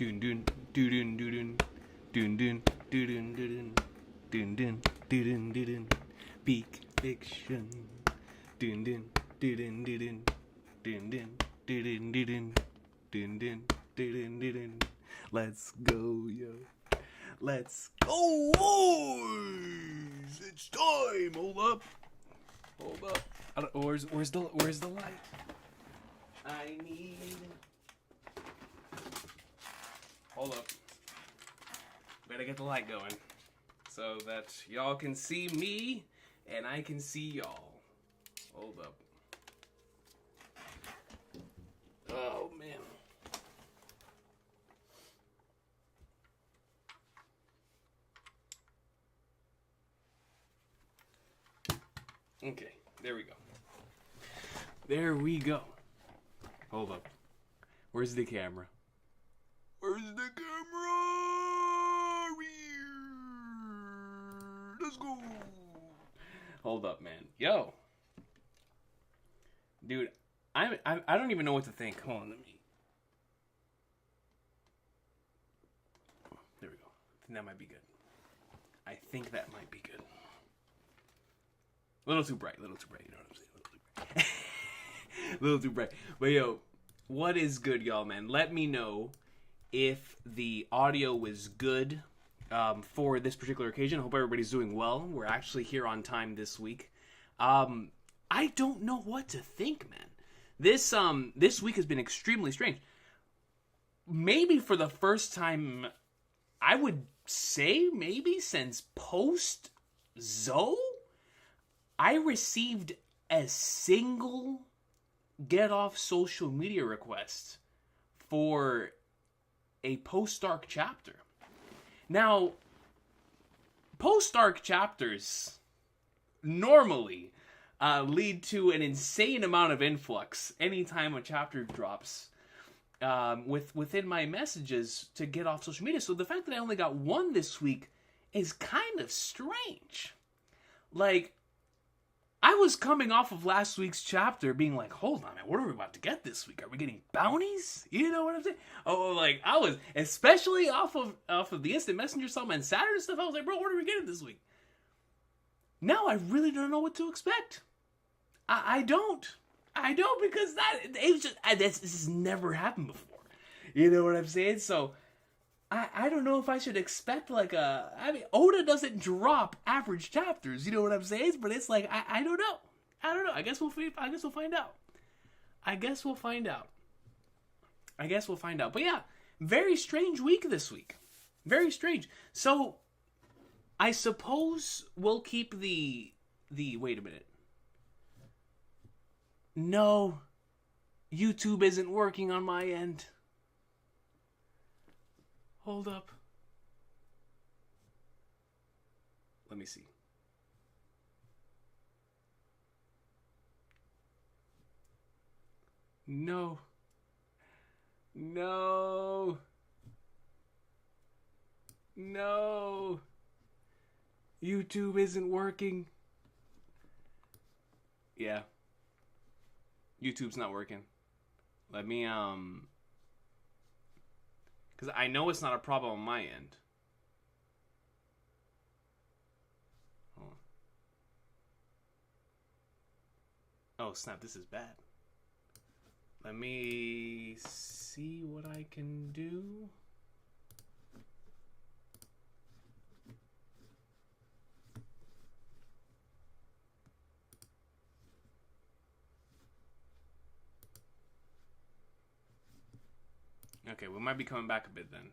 Dun dun dun dun dun dun dun dun dun dun dun dun dun. Peak fiction. Dun dun dun dun dun dun dun dun dun dun dun dun. Let's go, yo. Let's go, boys! It's time. Hold up. Hold up. Where's the light? I need. Hold up. Better get the light going so that y'all can see me and I can see y'all. Hold up. Oh man. Okay, there we go. There we go. Hold up. Where's the camera? Where's the camera? Let's go. Hold up, man. Yo. Dude, I don't even know what to think. Hold on, let me. There we go. I think that might be good. I think that might be good. A little too bright, you know what I'm saying? A little too bright. But yo, what is good, y'all, man? Let me know if the audio was good for this particular occasion. I hope everybody's doing well. We're actually here on time this week. I don't know what to think, man. This week has been extremely strange. Maybe for the first time, I would say maybe since post-Zoe, I received a single get off social media request for a post-arc chapter. Now, post-arc chapters normally lead to an insane amount of influx anytime a chapter drops within my messages to get off social media. So the fact that I only got one this week is kind of strange. Like, I was coming off of last week's chapter being like, hold on, man, what are we about to get this week? Are we getting bounties? You know what I'm saying? Oh, like, I was, especially off of the instant messenger stuff and Saturn stuff, I was like, bro, what are we getting this week? Now I really don't know what to expect. I don't because it was just, this has never happened before. You know what I'm saying? So, I don't know if I should expect like Oda doesn't drop average chapters, you know what I'm saying? But it's like, I don't know. I guess we'll find out. But yeah, very strange week this week. Very strange. So, I suppose we'll keep the wait a minute. No, YouTube isn't working on my end. Hold up. Let me see. No. YouTube isn't working. Yeah. YouTube's not working. Let me, because I know it's not a problem on my end. Oh, snap, this is bad. Let me see what I can do. Okay, we might be coming back a bit then.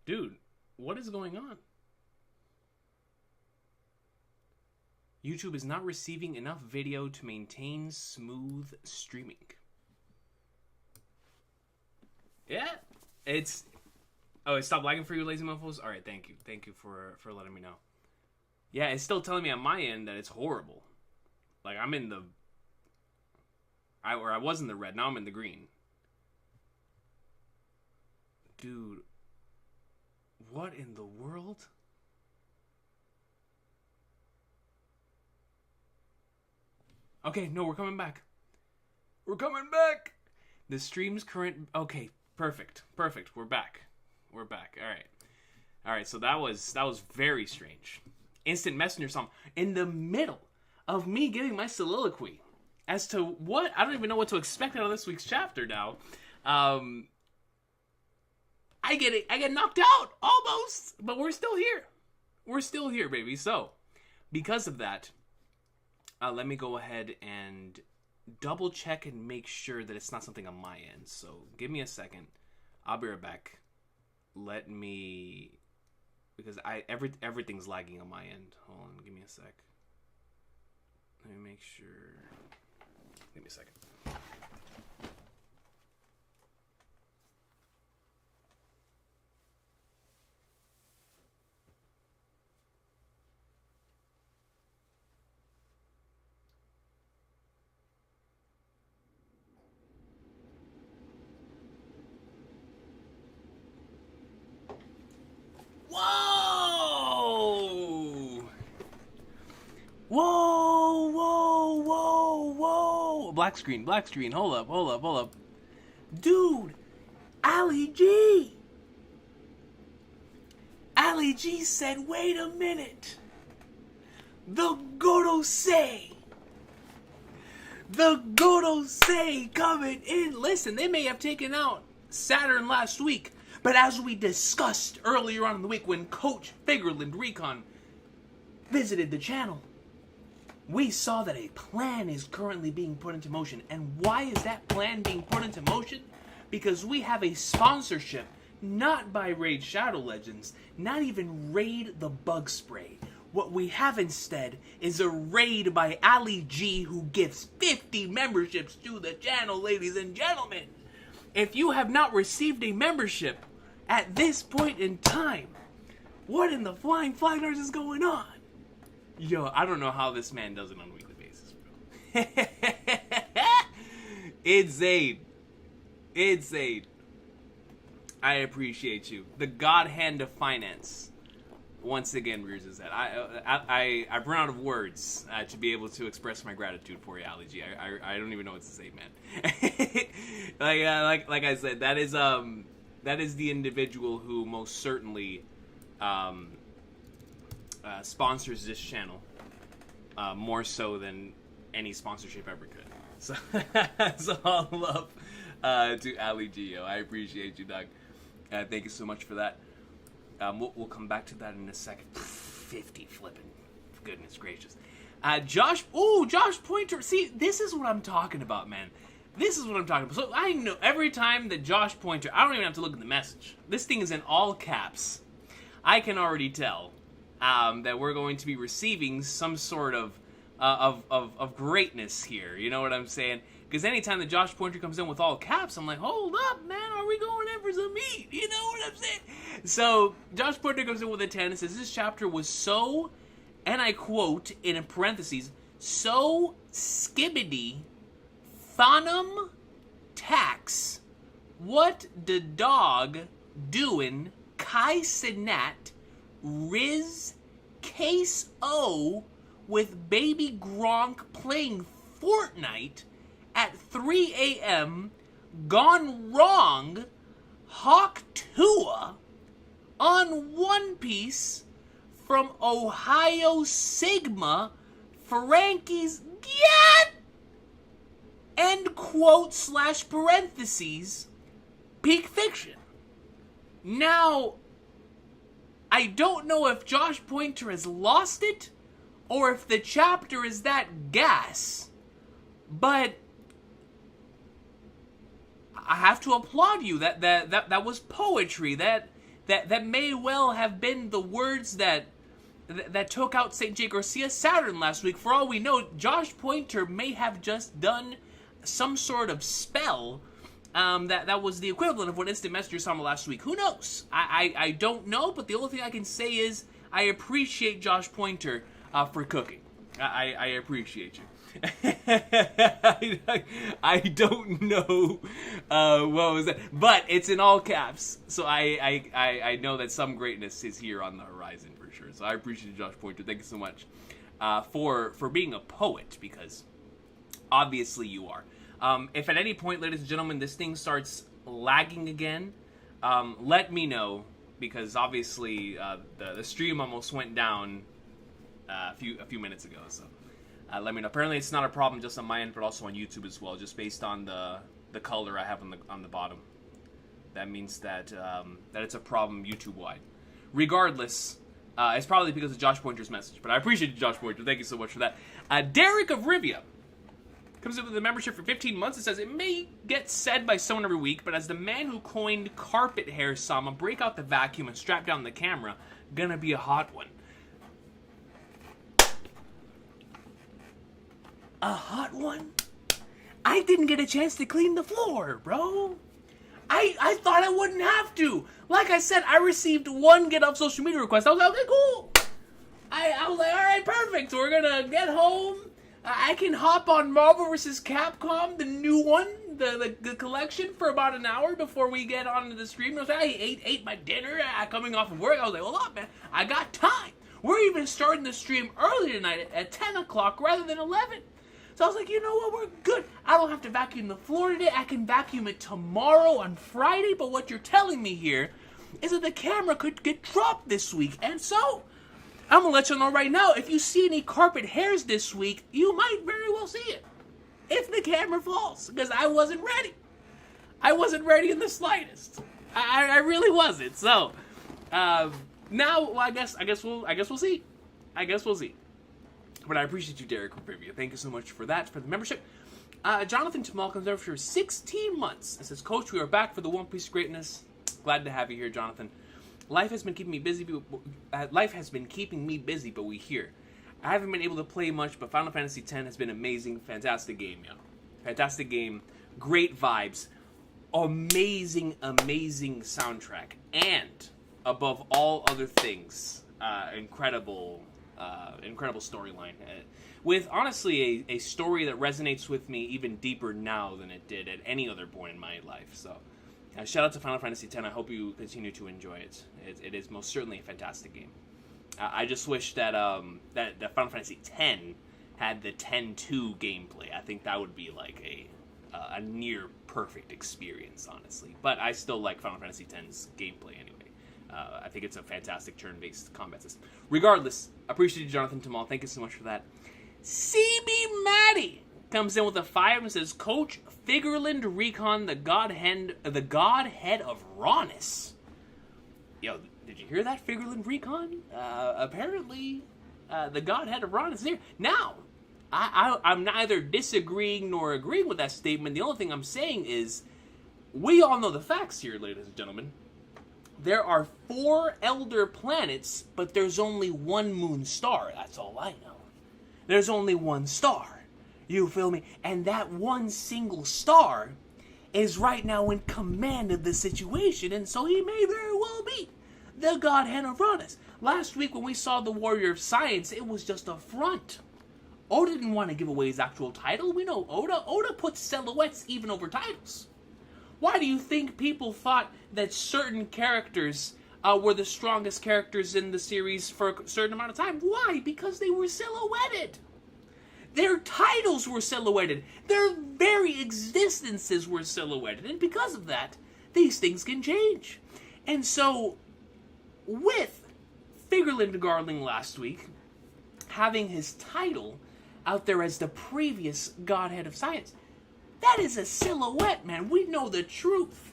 Dude, what is going on? YouTube is not receiving enough video to maintain smooth streaming. Yeah, it's... Oh, it stopped lagging for you, lazy muffles? Alright, thank you. Thank you for letting me know. Yeah, it's still telling me on my end that it's horrible. Like, I'm in the... I was in the red, now I'm in the green. Dude, what in the world? Okay, no, we're coming back. We're coming back! The stream's current... Okay, perfect. We're back. We're back. All right. So that was very strange. Instant messenger song in the middle of me giving my soliloquy as to what I don't even know what to expect out of this week's chapter now. I get knocked out almost, but we're still here. We're still here, baby. So, because of that, let me go ahead and double check and make sure that it's not something on my end. So, give me a second. I'll be right back. Let me, because everything's lagging on my end. Hold on, give me a sec. Let me make sure. Give me a second. Whoa! Whoa, whoa, whoa, whoa. Black screen. Hold up. Dude, Ali G. Ali G said, wait a minute. The Gorosei coming in. Listen, they may have taken out Saturn last week, but as we discussed earlier on in the week when Coach Figureland Recon visited the channel, we saw that a plan is currently being put into motion. And why is that plan being put into motion? Because we have a sponsorship, not by Raid Shadow Legends, not even Raid the Bug Spray. What we have instead is a raid by Ali G, who gives 50 memberships to the channel, ladies and gentlemen. If you have not received a membership at this point in time, what in the flying flaggers is going on? Yo, I don't know how this man does it on a weekly basis, bro. It's Zayd. I appreciate you. The God Hand of Finance once again rears his head. I've run out of words to be able to express my gratitude for you, Ali G. I don't even know what to say, man. like I said, that is the individual who most certainly sponsors this channel more so than any sponsorship ever could. So, all love to Ali G. Yo. I appreciate you, Doug. Thank you so much for that. We'll come back to that in a second. 50 flipping. Goodness gracious. Josh Pointer. See, this is what I'm talking about, man. This is what I'm talking about. So I know every time that Josh Pointer, I don't even have to look at the message. This thing is in all caps. I can already tell that we're going to be receiving some sort of greatness here. You know what I'm saying? Because anytime that Josh Pointer comes in with all caps, I'm like, hold up, man, are we going in for some meat? You know what I'm saying? So Josh Pointer comes in with a 10 and says, this chapter was so, and I quote in parentheses, so skibbity, phonum tax, what the dog doing, Kai Sinat, Riz, Case O, with Baby Gronk playing Fortnite at 3 a.m., gone wrong, Hawk Tua, on One Piece, from Ohio Sigma, Frankie's Get, end quote / parentheses, Peak Fiction. Now, I don't know if Josh Pointer has lost it, or if the chapter is that gas, but I have to applaud you. That was poetry. That may well have been the words that took out St. J. Garcia Saturn last week. For all we know, Josh Pointer may have just done some sort of spell that was the equivalent of what Instant Messenger saw last week. Who knows? I don't know, but the only thing I can say is I appreciate Josh Pointer for cooking. I appreciate you. I don't know what was that, but it's in all caps, so I know that some greatness is here on the horizon for sure. So I appreciate Josh Pointer. Thank you so much for being a poet, because obviously you are. If at any point, ladies and gentlemen, this thing starts lagging again, let me know, because obviously the stream almost went down a few minutes ago. So let me know. Apparently, it's not a problem just on my end, but also on YouTube as well, just based on the color I have on the bottom. That means that that it's a problem YouTube wide. Regardless, it's probably because of Josh Pointer's message, but I appreciate you, Josh Pointer. Thank you so much for that. Derek of Rivia comes in with a membership for 15 months. It says, it may get said by someone every week, but as the man who coined carpet hair Sama, break out the vacuum and strap down the camera, gonna be a hot one. A hot one? I didn't get a chance to clean the floor, bro. I thought I wouldn't have to. Like I said, I received one get off social media request. I was like, okay, cool. I was like, all right, perfect. We're gonna get home. I can hop on Marvel vs. Capcom, the new one, the collection, for about an hour before we get onto the stream. I was like, I ate my dinner coming off of work. I was like, hold up, man. I got time. We're even starting the stream early tonight at 10 o'clock rather than 11. So I was like, you know what, we're good. I don't have to vacuum the floor today. I can vacuum it tomorrow on Friday. But what you're telling me here is that the camera could get dropped this week. And so, I'm going to let you know right now, if you see any carpet hairs this week, you might very well see it. If the camera falls. Because I wasn't ready. I wasn't ready in the slightest. I really wasn't. So, now, well, I guess we'll see. I guess we'll see. But I appreciate you, Derek, for preview. Thank you so much for that, for the membership. Jonathan Tamal comes over for 16 months and says, Coach, we are back for the One Piece greatness. Glad to have you here, Jonathan. Life has been keeping me busy, but we here. I haven't been able to play much, but Final Fantasy X has been amazing. Fantastic game, yo. Fantastic game. Great vibes. Amazing soundtrack. And, above all other things, incredible storyline. With, honestly, a story that resonates with me even deeper now than it did at any other point in my life. So, shout out to Final Fantasy X. I hope you continue to enjoy it. It is most certainly a fantastic game. I just wish that that Final Fantasy X had the 10-2 gameplay. I think that would be like a near perfect experience, honestly. But I still like Final Fantasy X's gameplay anyway. I think it's a fantastic turn-based combat system. Regardless, appreciate you, Jonathan Tamal. Thank you so much for that. CB Maddie comes in with a 5 and says, Coach, Figureland Recon, the godhead of rawness. Yo, did you hear that, Figureland Recon? Apparently, the godhead of rawness is here. Now, I'm neither disagreeing nor agreeing with that statement. The only thing I'm saying is, we all know the facts here, ladies and gentlemen. There are 4 elder planets, but there's only 1 moon star. That's all I know. There's only 1 star. You feel me? And that one single star is right now in command of the situation, and so he may very well be the godhead of Uranus. Last week when we saw the Warrior of Science, it was just a front. Oda didn't want to give away his actual title. We know Oda. Oda puts silhouettes even over titles. Why do you think people thought that certain characters were the strongest characters in the series for a certain amount of time? Why? Because they were silhouetted. Their titles were silhouetted. Their very existences were silhouetted. And because of that, these things can change. And so, with Figureland Garling last week having his title out there as the previous Godhead of Science, that is a silhouette, man. We know the truth.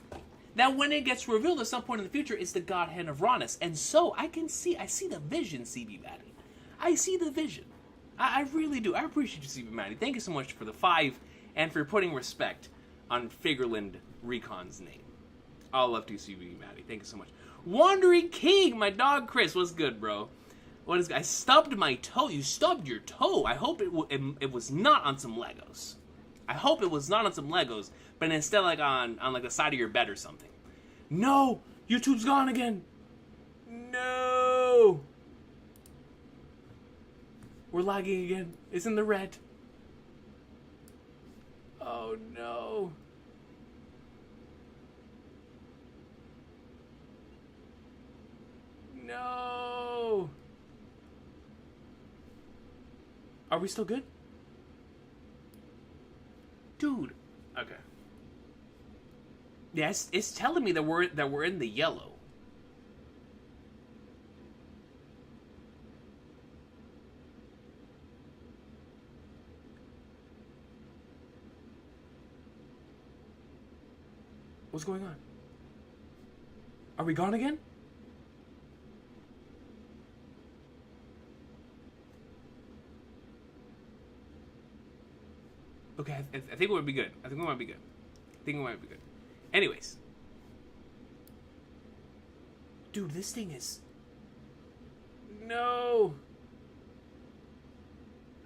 That when it gets revealed at some point in the future, it's the Godhead of Uranus. And so, I see the vision, CB Maddie. I see the vision. I really do. I appreciate you, CB Maddie. Thank you so much for the 5 and for putting respect on Figureland Recon's name. All love to you, CB Maddie. Thank you so much. Wandering King, my dog Chris. What's good, bro? What is? I stubbed my toe. You stubbed your toe. I hope it was not on some Legos. I hope it was not on some Legos, but instead like on like the side of your bed or something. No! YouTube's gone again! No! We're lagging again. It's in the red. Oh no. No! Are we still good? Dude. Okay. Yes, it's telling me that we're in the yellow. What's going on? Are we gone again? Okay, I think we might be good. I think we might be good. Anyways. Dude, this thing is... No!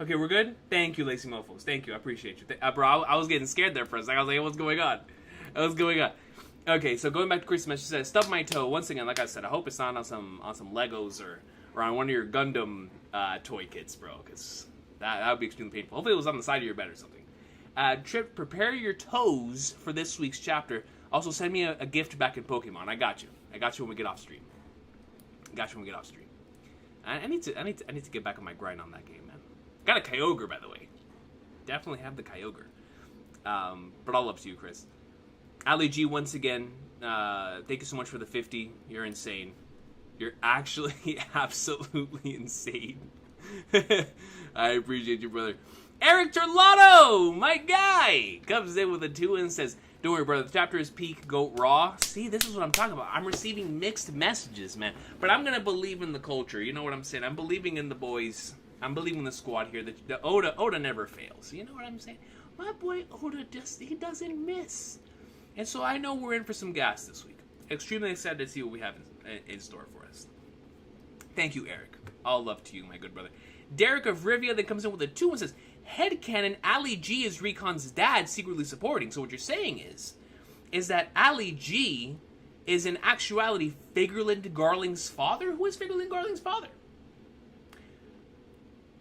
Okay, we're good? Thank you, Lacy Mofos. Thank you, I appreciate you. Bro, I was getting scared there for a second. I was like, what's going on? What's going on? Okay, so going back to Christmas, she says, stub my toe. Once again, like I said, I hope it's not on some Legos or on one of your Gundam toy kits, bro, because that would be extremely painful. Hopefully it was on the side of your bed or something. Trip, prepare your toes for this week's chapter. Also, send me a gift back in Pokemon. I got you. I got you when we get off stream. I need to get back on my grind on that game, man. Got a Kyogre, by the way. Definitely have the Kyogre. But all up to you, Chris. Ali G, once again, thank you so much for the 50. You're insane. You're actually absolutely insane. I appreciate you, brother. Eric Terlato, my guy, comes in with a 2 and says, don't worry, brother, the chapter is peak, goat raw. See, this is what I'm talking about. I'm receiving mixed messages, man. But I'm going to believe in the culture. You know what I'm saying? I'm believing in the boys. I'm believing in the squad here. The Oda never fails. You know what I'm saying? My boy Oda, he doesn't miss. And so I know we're in for some gas this week. Extremely excited to see what we have in store for us. Thank you, Eric. All love to you, my good brother. Derek of Rivia then comes in with a 2 and says, headcanon, Ali G is Recon's dad secretly supporting. So what you're saying is that Ali G is in actuality Figurland Garling's father? Who is Figurland Garling's father?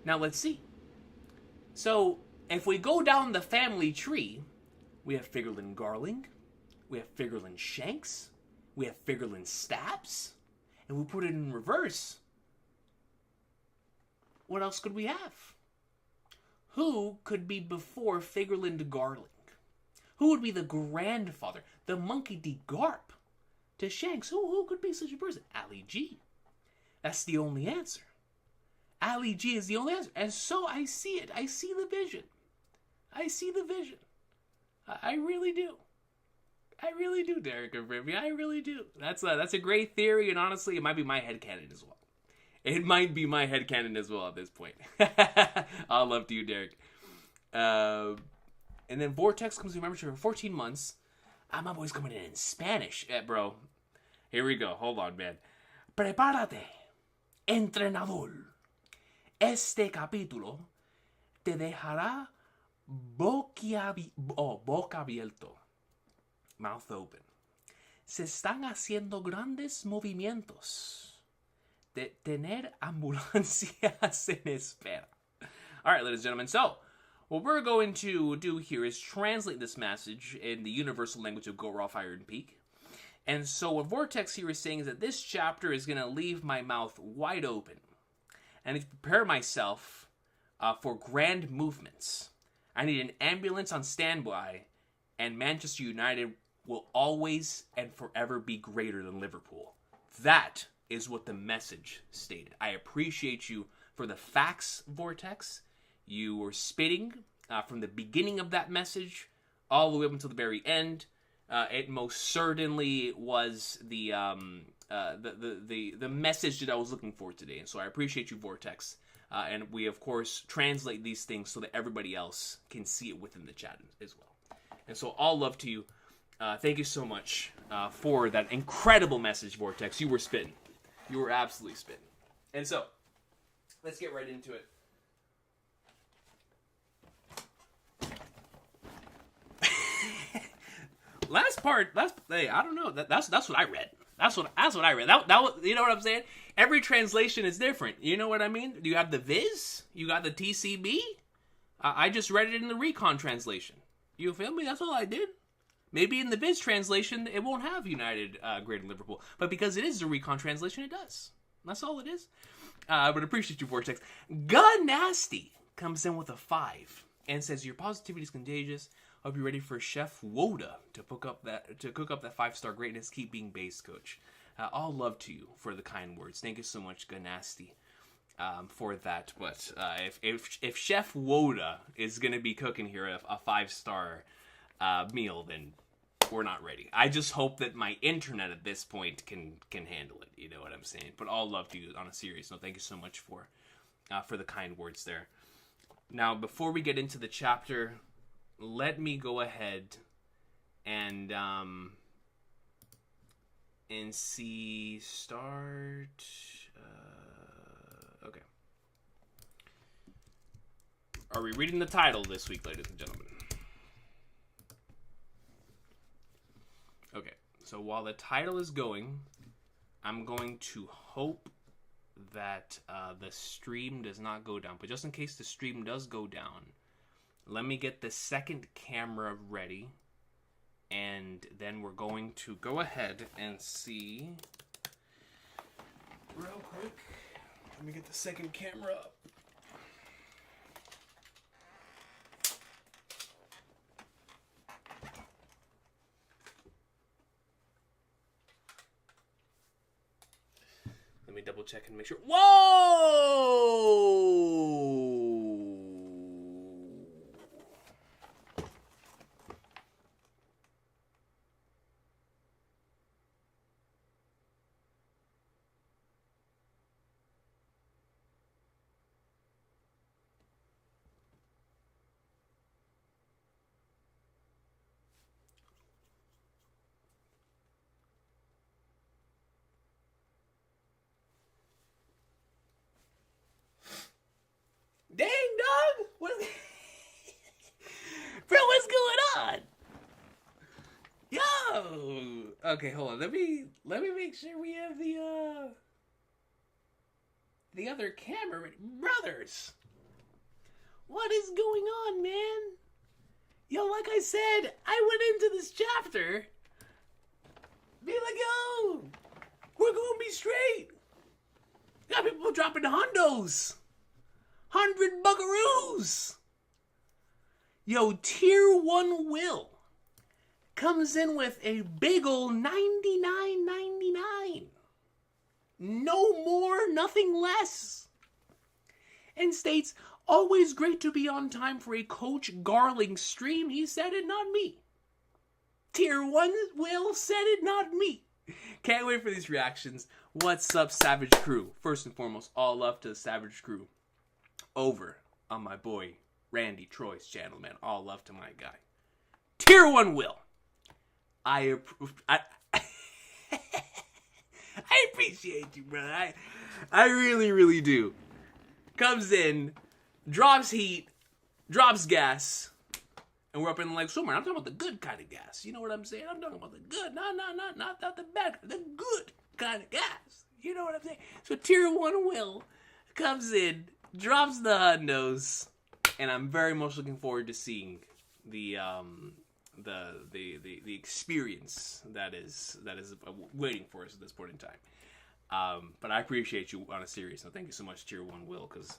Now let's see. So if we go down the family tree, we have Figurland Garling, we have Figurland Shanks, we have Figurland Stabs, and we put it in reverse. What else could we have? Who could be before Figurland Garling? Who would be the grandfather, the Monkey D. Garp to Shanks? Who could be such a person? Ali G. That's the only answer. Ali G is the only answer. And so I see it. I see the vision. I see the vision. I really do. I really do, Derek and Rivy. I really do. That's a great theory, and honestly, it might be my headcanon as well. It might be my headcanon as well at this point. All love to you, Derek. And then Vortex comes to membership for 14 months. My boy's coming in Spanish. Bro, here we go. Hold on, man. Prepárate, entrenador. Este capítulo te dejará boca abierto. Mouth open. Se están haciendo grandes movimientos. De tener ambulancias en espera. All right, ladies and gentlemen. So, what we're going to do here is translate this message in the universal language of Go Raw Fire and Peak. And so what Vortex here is saying is that this chapter is going to leave my mouth wide open. I need to prepare myself for grand movements. I need an ambulance on standby, and Manchester United will always and forever be greater than Liverpool. That is what the message stated. I appreciate you for the facts, Vortex. You were spitting from the beginning of that message all the way up until the very end. It most certainly was the message that I was looking for today. And so I appreciate you, Vortex. And we, of course, translate these things so that everybody else can see it within the chat as well. And so all love to you. Thank you so much for that incredible message, Vortex. You were spitting. You were absolutely spitting. And so, let's get right into it. Hey, I don't know. That's what I read. That's what I read. That was, you know what I'm saying? Every translation is different. You know what I mean? You have the Viz. You got the TCB. I just read it in the Recon translation. You feel me? That's all I did. Maybe in the Viz translation, it won't have United greater than Liverpool. But because it is the Recon translation, it does. That's all it is. But appreciate you, Vortex. God Nasty comes in with a 5 and says, your positivity is contagious. Hope you're ready for Chef Woda to cook up that 5-star greatness. Keep being base, coach. All love to you for the kind words. Thank you so much, Ganasty, for that. But if Chef Woda is gonna be cooking here a 5-star meal, then we're not ready. I just hope that my internet at this point can handle it. You know what I'm saying? But all love to you on a serious note. Thank you so much for the kind words there. Now, before we get into the chapter, let me go ahead and see start. Okay. Are we reading the title this week, ladies and gentlemen? Okay, so while the title is going, I'm going to hope that the stream does not go down. But just in case the stream does go down, let me get the second camera ready. And then we're going to go ahead and see. Real quick, let me get the second camera up. Let me double check and make sure. Whoa! Dang, dog! What? Bro, what's going on? Yo! Okay, hold on. Let me make sure we have the other camera ready. Brothers! What is going on, man? Yo, like I said, I went into this chapter be like, yo, we're gonna be straight. Got people dropping hundos. 100 buckaroos. Yo, tier 1 Will comes in with a big ol' $99.99. No more, nothing less. And states, always great to be on time for a Coach Garling stream. He said it, not me. Tier 1 Will said it, not me. Can't wait for these reactions. What's up, Savage Crew? First and foremost, all love to the Savage Crew. Over on my boy Randy Troy's channel, man. All love to my guy. Tier 1 Will. I appreciate you, brother. I really, really do. Comes in, drops heat, drops gas, and we're up in like somewhere. I'm talking about the good kind of gas. You know what I'm saying? I'm talking about the good, not the bad, the good kind of gas. You know what I'm saying? So tier 1 Will comes in, drops the hundos, and I'm very much looking forward to seeing the experience that is waiting for us at this point in time. But I appreciate you on a serious note. Thank you so much, Tier 1 Will, because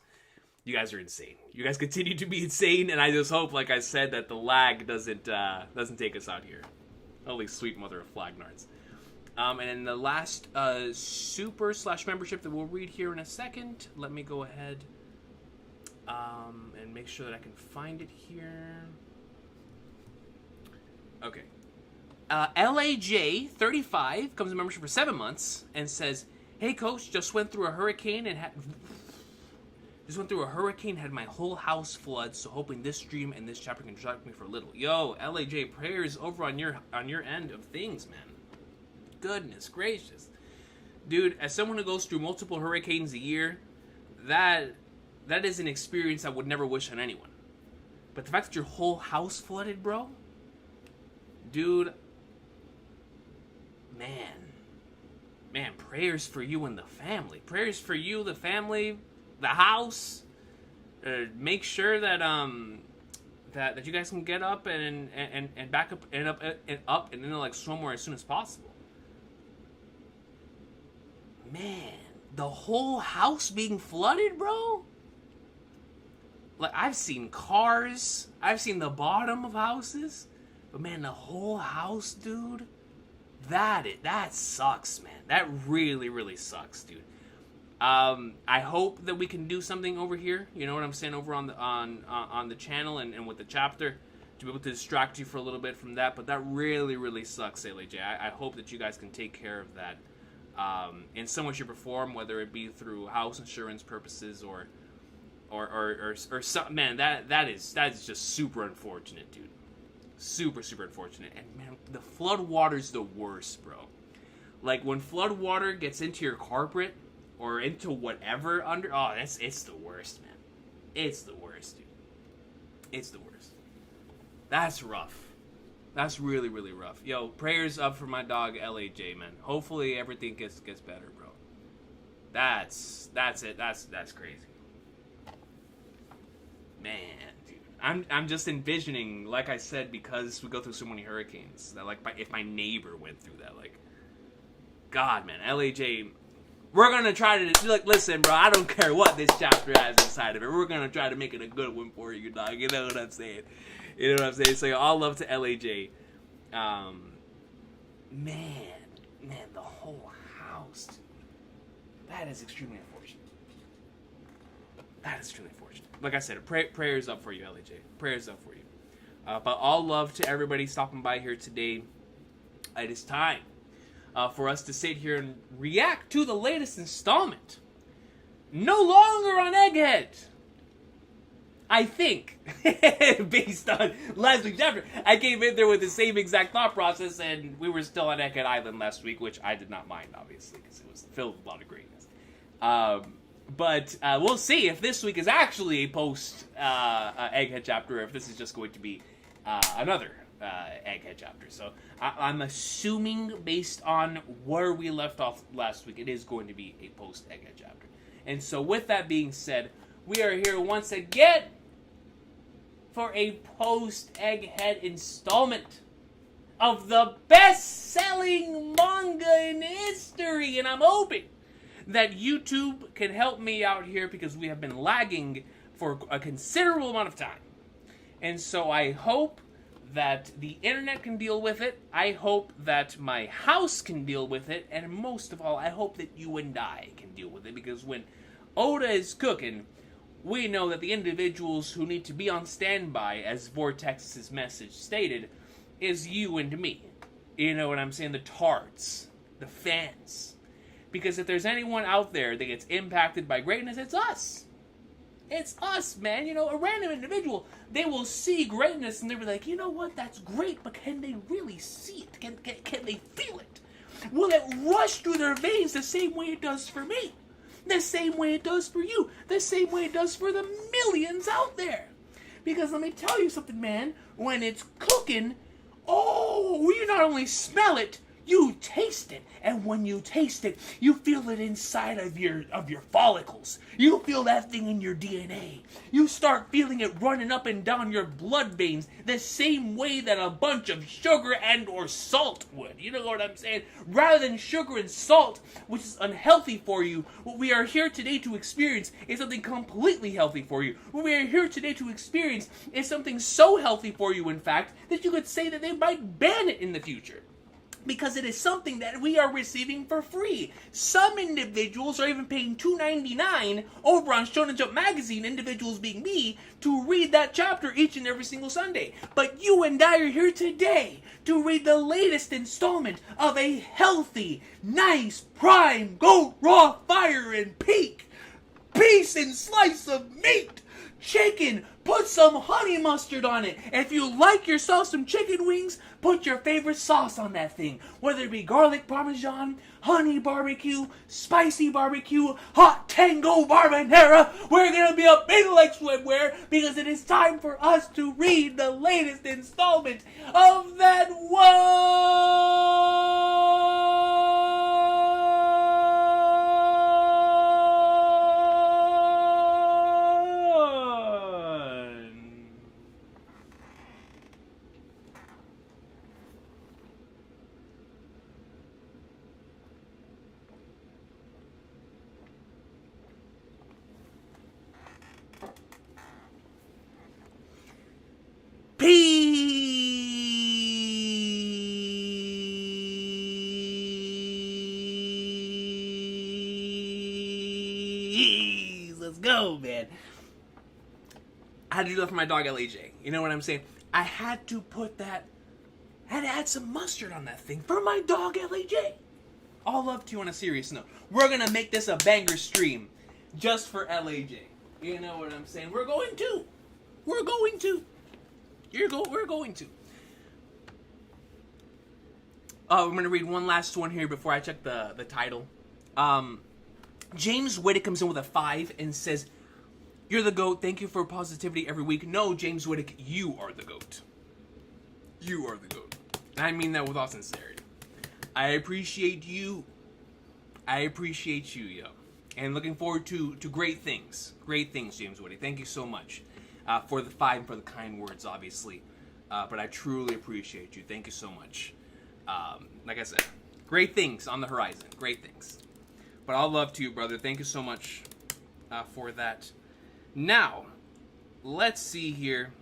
you guys are insane. You guys continue to be insane, and I just hope, like I said, that the lag doesn't take us out here. Holy sweet mother of flagnards. And in the last super/membership that we'll read here in a second, let me go ahead and make sure that I can find it here. Okay. LAJ35 comes in membership for 7 months and says, "Hey coach, just went through a hurricane and had my whole house flood, so hoping this stream and this chapter can distract me for a little." Yo, LAJ, prayers over on your end of things, man. Goodness gracious. Dude, as someone who goes through multiple hurricanes a year, that is an experience I would never wish on anyone. But the fact that your whole house flooded, bro, dude, man, prayers for you and the family. Prayers for you, the family, the house. Make sure that that you guys can get up and back up and up and then like somewhere as soon as possible. Man, the whole house being flooded, bro? Like, I've seen cars, I've seen the bottom of houses, but man, the whole house, dude, that sucks, man. That really, really sucks, dude. I hope that we can do something over here. You know what I'm saying, over on the channel and with the chapter, to be able to distract you for a little bit from that. But that really, really sucks, LAJ. I hope that you guys can take care of that in some way, shape, or form, whether it be through house insurance purposes or something. Man, that is just super unfortunate, dude. Super, super unfortunate. And man, the flood water's the worst, bro. Like, when flood water gets into your carpet or into whatever under, oh, it's the worst, man. It's the worst, dude. It's the worst. That's rough. That's really, really rough. Yo, prayers up for my dog LAJ, man. Hopefully everything gets better, bro. That's it. That's crazy. Man, dude. I'm just envisioning, like I said, because we go through so many hurricanes, that like if my neighbor went through that, like, God, man, LAJ, we're gonna try to look. Listen, bro, I don't care what this chapter has inside of it. We're gonna try to make it a good one for you, dog. You know what I'm saying? You know what I'm saying? So all love to LAJ. Man, the whole house, dude. That is extremely unfortunate. That is extremely unfortunate. Like I said, prayers up for you, LAJ. Prayers up for you. But all love to everybody stopping by here today. It is time for us to sit here and react to the latest installment. No longer on Egghead. I think, based on last week's chapter, I came in there with the same exact thought process, and we were still on Egghead Island last week, which I did not mind, obviously, because it was filled with a lot of greatness. But we'll see if this week is actually a post-Egghead chapter, or if this is just going to be another Egghead chapter. So I'm assuming, based on where we left off last week, it is going to be a post-Egghead chapter. And so with that being said, we are here once again for a post-Egghead installment of the best-selling manga in history. And I'm hoping that YouTube can help me out here, because we have been lagging for a considerable amount of time. And so I hope that the internet can deal with it. I hope that my house can deal with it. And most of all, I hope that you and I can deal with it, because when Oda is cooking, we know that the individuals who need to be on standby, as Vortex's message stated, is you and me. You know what I'm saying? The tards. The fans. Because if there's anyone out there that gets impacted by greatness, it's us. It's us, man. You know, a random individual, they will see greatness and they'll be like, you know what, that's great, but can they really see it? Can they feel it? Will it rush through their veins the same way it does for me? The same way it does for you. The same way it does for the millions out there. Because let me tell you something, man. When it's cooking, oh, you not only smell it, you taste it. And when you taste it, you feel it inside of your follicles. You feel that thing in your DNA. You start feeling it running up and down your blood veins the same way that a bunch of sugar and or salt would. You know what I'm saying? Rather than sugar and salt, which is unhealthy for you, what we are here today to experience is something completely healthy for you. What we are here today to experience is something so healthy for you, in fact, that you could say that they might ban it in the future. Because it is something that we are receiving for free. Some individuals are even paying $2.99 over on Shonen Jump Magazine, individuals being me, to read that chapter each and every single Sunday. But you and I are here today to read the latest installment of a healthy, nice, prime, goat, raw, fire, and peak piece and slice of meat. Chicken, put some honey mustard on it. If you like yourself some chicken wings, put your favorite sauce on that thing. Whether it be garlic parmesan, honey barbecue, spicy barbecue, hot tango marinara, we're gonna be a big like swimwear, because it is time for us to read the latest installment of that go, man. I had to do that for my dog LAJ. You know what I'm saying? I had to put that, I had to add some mustard on that thing for my dog LAJ. All love to you on a serious note. We're going to make this a banger stream just for LAJ. You know what I'm saying? We're going to. We're going to. We're going to. I'm going to read one last one here before I check the title. James Whittick comes in with a 5 and says, "You're the GOAT. Thank you for positivity every week." No, James Whittick, you are the GOAT. You are the GOAT. I mean that with all sincerity. I appreciate you. I appreciate you, yo. And looking forward to great things. Great things, James Whittick. Thank you so much for the 5 and for the kind words, obviously. But I truly appreciate you. Thank you so much. Like I said, great things on the horizon. Great things. But all love to you, brother. Thank you so much for that. Now, let's see here.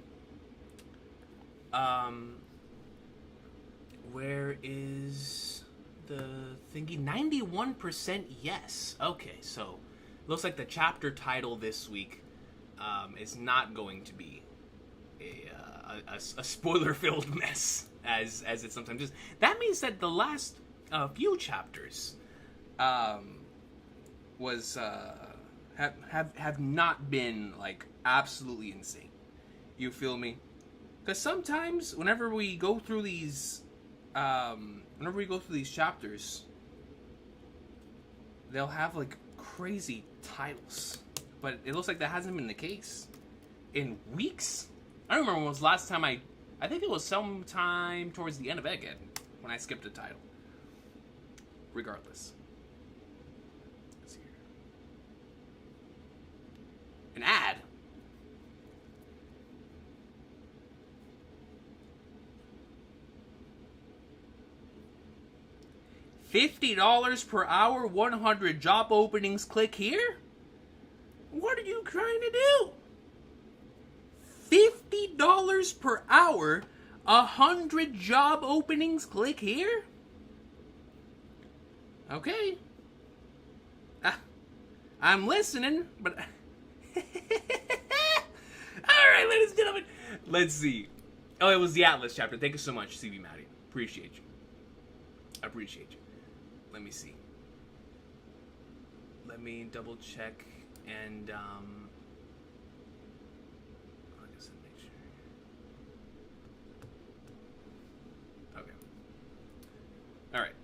Where is the thingy? 91% yes. Okay, so looks like the chapter title this week is not going to be a spoiler-filled mess, as it sometimes is. That means that the last few chapters was have not been like absolutely insane. You feel me? Because sometimes whenever we go through these chapters, they'll have like crazy titles, but it looks like that hasn't been the case in weeks. I don't remember when was the last time I think it was sometime towards the end of Egghead when I skipped a title. Regardless. Let's see here. An ad. $50 per hour, 100 job openings, click here? What are you trying to do? $50 per hour, 100 job openings, click here? Okay. I'm listening, but... Alright, ladies and gentlemen. Let's see. Oh, it was the Atlas chapter. Thank you so much, CB Maddie. Appreciate you. Appreciate you. Let me see. Let me double check and I guess I'll make sure. Okay. All right.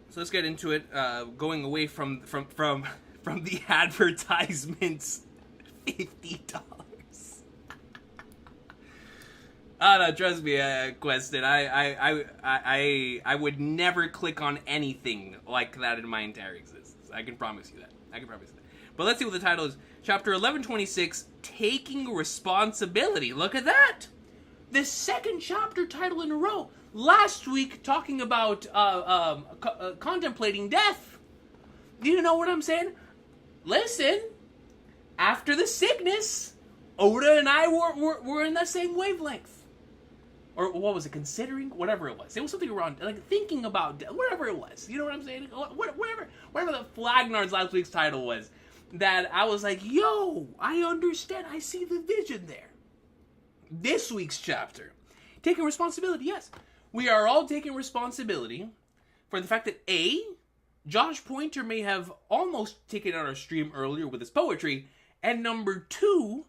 So let's get into it. Going away from the advertisements. $50. Oh no, trust me, Quested. I would never click on anything like that in my entire existence. I can promise you that. But let's see what the title is. Chapter 1126, Taking Responsibility. Look at that! The second chapter title in a row. Last week, talking about contemplating death. Do you know what I'm saying? Listen, after the sickness, Oda and I were in the same wavelength. Or what was it? Considering? Whatever it was. It was something around, like, thinking about death. Whatever it was. You know what I'm saying? Whatever the Flagnard's last week's title was. That I was like, yo, I understand. I see the vision there. This week's chapter. Taking responsibility. Yes. We are all taking responsibility for the fact that A, Josh Pointer may have almost taken out our stream earlier with his poetry. And number 2,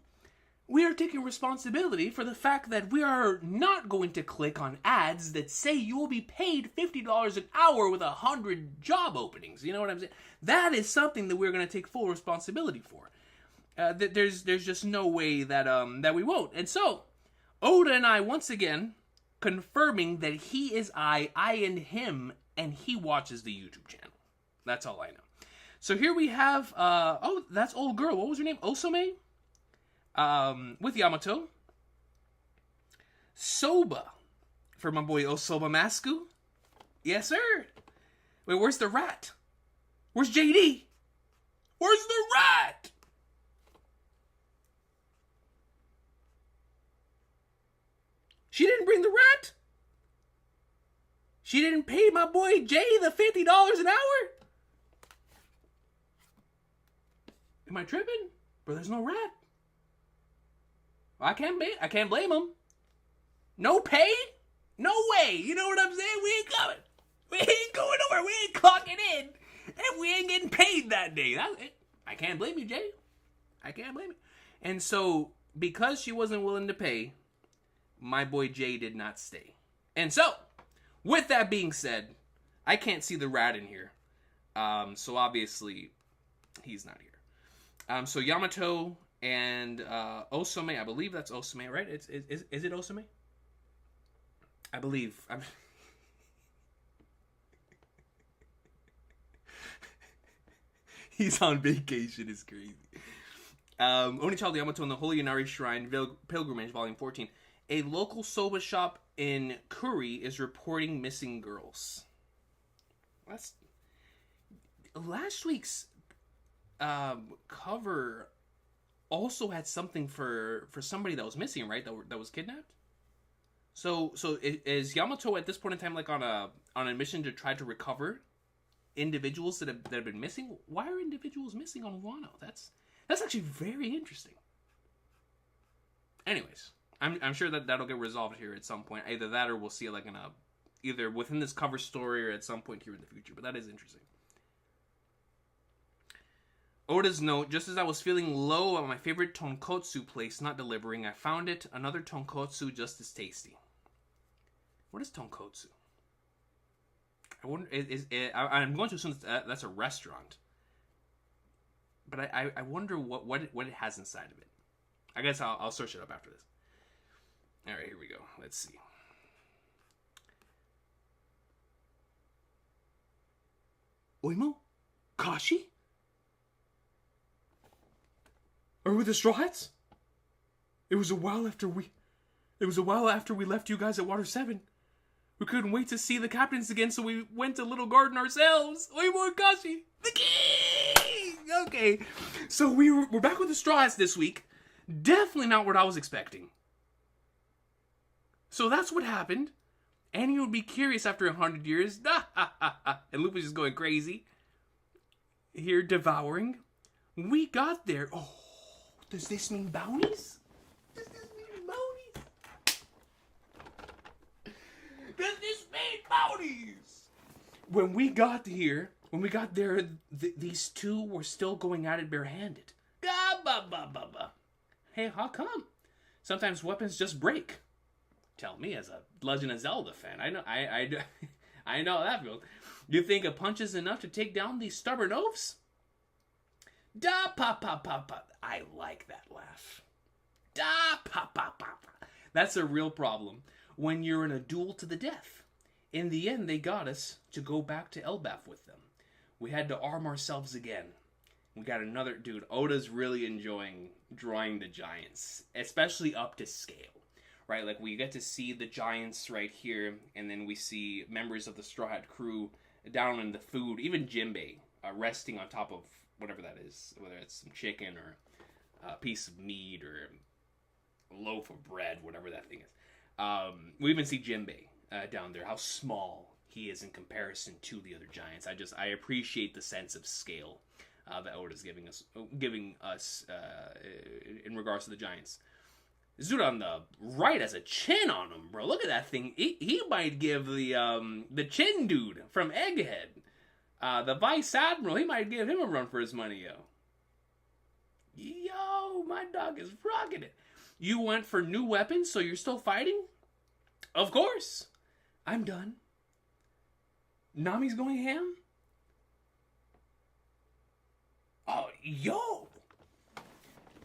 we are taking responsibility for the fact that we are not going to click on ads that say you will be paid $50 an hour with 100 job openings. You know what I'm saying? That is something that we're going to take full responsibility for. There's just no way that we won't. And so, Oda and I, once again, confirming that he is I and him, and he watches the YouTube channel. That's all I know. So here we have, oh, that's old girl. What was her name? Osome? With Yamato. Soba. For my boy Osoba Masku. Yes, sir. Wait, where's the rat? Where's JD? Where's the rat? She didn't bring the rat? She didn't pay my boy Jay the $50 an hour? Am I tripping? But there's no rat. I can't blame him. No pay? No way. You know what I'm saying? We ain't coming. We ain't going nowhere. We ain't clocking in. And we ain't getting paid that day. I can't blame you, Jay. I can't blame you. And so, because she wasn't willing to pay, my boy Jay did not stay. And so, with that being said, I can't see the rat in here. So obviously, he's not here. So Yamato and Osame, I believe that's Osame, right? Is it Osame? I believe. He's on vacation. It's crazy. Onichild Yamato and the Holy Inari Shrine Pilgrimage, Volume 14. A local soba shop in Kuri is reporting missing girls. That's last week's cover also had something for somebody that was missing, right? That was kidnapped. So is Yamato at this point in time like on a mission to try to recover individuals that have been missing? Why are individuals missing on Wano? That's actually very interesting. Anyways, I'm sure that'll get resolved here at some point. Either that or we'll see it like either within this cover story or at some point here in the future. But that is interesting. Oda's note, just as I was feeling low at my favorite tonkotsu place not delivering, I found it, another tonkotsu just as tasty. What is tonkotsu? I wonder, I'm going to assume that's a restaurant. But I wonder what it has inside of it. I guess I'll search it up after this. Alright, here we go. Let's see. Oimo? Kashi? Are we the Straw Hats? It was a while after we left you guys at Water 7. We couldn't wait to see the captains again, so we went to Little Garden ourselves. Oimo and Kashi, the king! Okay, so we're back with the Straw Hats this week. Definitely not what I was expecting. So that's what happened. And you would be curious after 100 years. And Luffy's just going crazy. Here, devouring. We got there. Oh, does this mean bounties? Does this mean bounties? Does this mean bounties? When we got there, these two were still going at it barehanded. Hey, how come? Sometimes weapons just break. Tell me, as a Legend of Zelda fan, I know how that feels. You think a punch is enough to take down these stubborn oafs? Da pa pa pa pa. I like that laugh. Da pa pa pa pa. That's a real problem when you're in a duel to the death. In the end, they got us to go back to Elbaf with them. We had to arm ourselves again. We got another dude. Oda's really enjoying drawing the giants, especially up to scale. Right, like we get to see the giants right here, and then we see members of the Straw Hat crew down in the food. Even Jinbei resting on top of whatever that is, whether it's some chicken or a piece of meat or a loaf of bread, whatever that thing is. We even see Jinbei down there, how small he is in comparison to the other giants. I appreciate the sense of scale that Oda's giving us in regards to the giants. Zuda on the right has a chin on him, bro. Look at that thing. He might give the chin dude from Egghead, the Vice Admiral, he might give him a run for his money, yo. Yo, my dog is rocking it. You went for new weapons, so you're still fighting? Of course. I'm done. Nami's going ham? Oh, yo.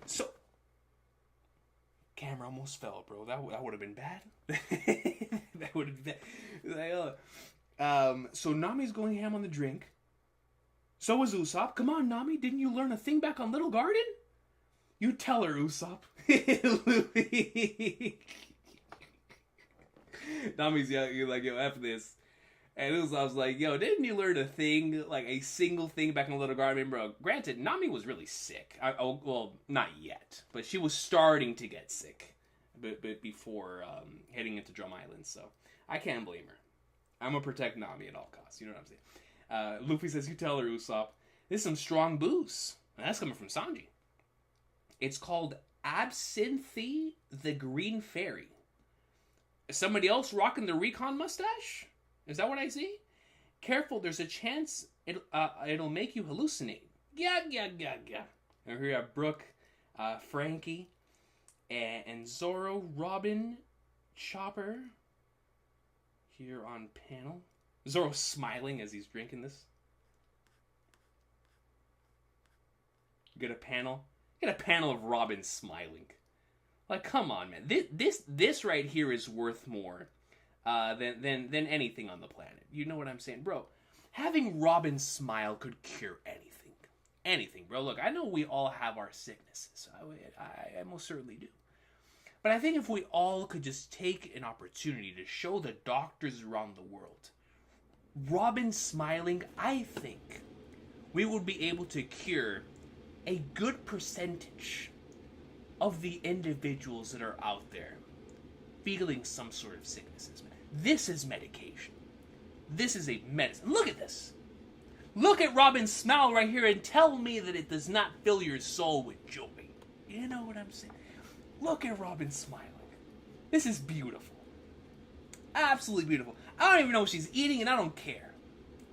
So, camera almost fell, bro. That would have been bad. That would have been bad. So Nami's going ham on the drink. So is Usopp. Come on, Nami. Didn't you learn a thing back on Little Garden? You tell her, Usopp. Nami's like, yo, F this. And Usopp's like, yo, didn't you learn a thing, like a single thing back in Little Garden? Bro, granted, Nami was really sick. Well, not yet, but she was starting to get sick but before heading into Drum Island, so I can't blame her. I'm going to protect Nami at all costs, you know what I'm saying? Luffy says, you tell her, Usopp, this is some strong booze. And that's coming from Sanji. It's called Absinthe the Green Fairy. Is somebody else rocking the Recon mustache? Is that what I see? Careful, there's a chance it'll make you hallucinate. Yeah. And here we have Brooke, Frankie, and Zorro, Robin, Chopper. Here on panel. Zorro smiling as he's drinking this. Get a panel of Robin smiling. Like, come on, man. This right here is worth more than anything on the planet. You know what I'm saying, bro? Having Robin smile could cure anything. Anything, bro. Look, I know we all have our sicknesses. I most certainly do. But I think if we all could just take an opportunity to show the doctors around the world Robin smiling, I think we would be able to cure a good percentage of the individuals that are out there feeling some sort of sicknesses. This is medication. This is a medicine. Look at this. Look at Robin's smile right here and tell me that it does not fill your soul with joy. You know what I'm saying? Look at Robin smiling. This is beautiful. Absolutely beautiful. I don't even know what she's eating and I don't care.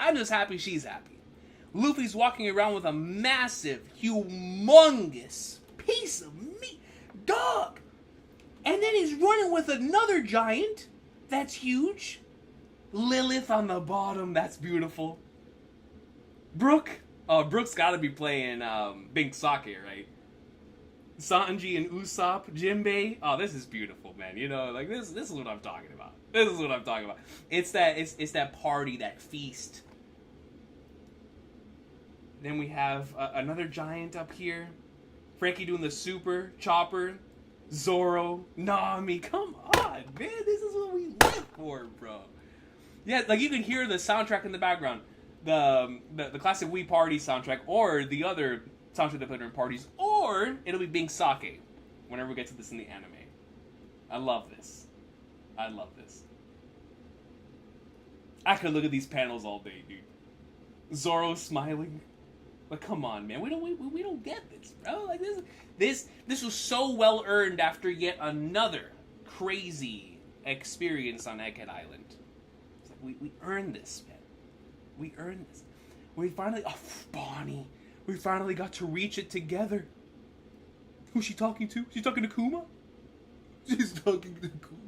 I'm just happy she's happy. Luffy's walking around with a massive, humongous piece of meat. Dog! And then he's running with another giant. That's huge. Lilith on the bottom. That's beautiful. Brooke. Oh, Brooke's got to be playing Bink Sake, right? Sanji and Usopp, Jinbei. Oh, this is beautiful, man. You know, like this is what I'm talking about. This is what I'm talking about. It's that party, that feast. Then we have another giant up here. Frankie doing the super, Chopper, Zoro, Nami. Come on, man. This is what we live for, bro. Yeah, like you can hear the soundtrack in the background. The classic Wii Party soundtrack, or the other soundtrack they put during parties, or it'll be Bink Sake whenever we get to this in the anime. I love this. I love this. I could look at these panels all day, dude. Zoro smiling. Like, come on, man. We don't get this, bro. Like this was so well earned after yet another crazy experience on Egghead Island. It's like we earned this, man. We earned this. We finally, Bonnie. We finally got to reach it together. Who's she talking to? She's talking to Kuma? She's talking to Kuma.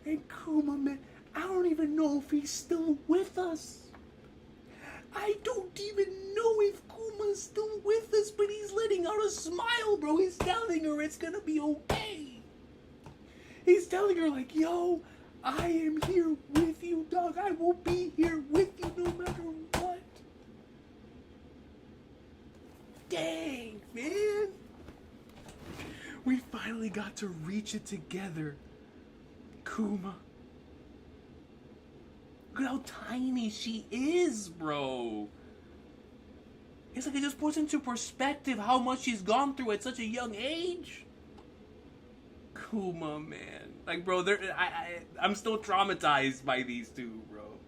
And Kuma, man, I don't even know if he's still with us. I don't even know if Kuma's still with us, but he's letting out a smile, bro. He's telling her it's gonna be okay. He's telling her, like, yo, I am here with you, dog. I will be here with you no matter what. Dang, man. We finally got to reach it together. Kuma. Look at how tiny she is, bro. It's like it just puts into perspective how much she's gone through at such a young age. Kuma, man. Like, bro, I'm still traumatized by these two, bro.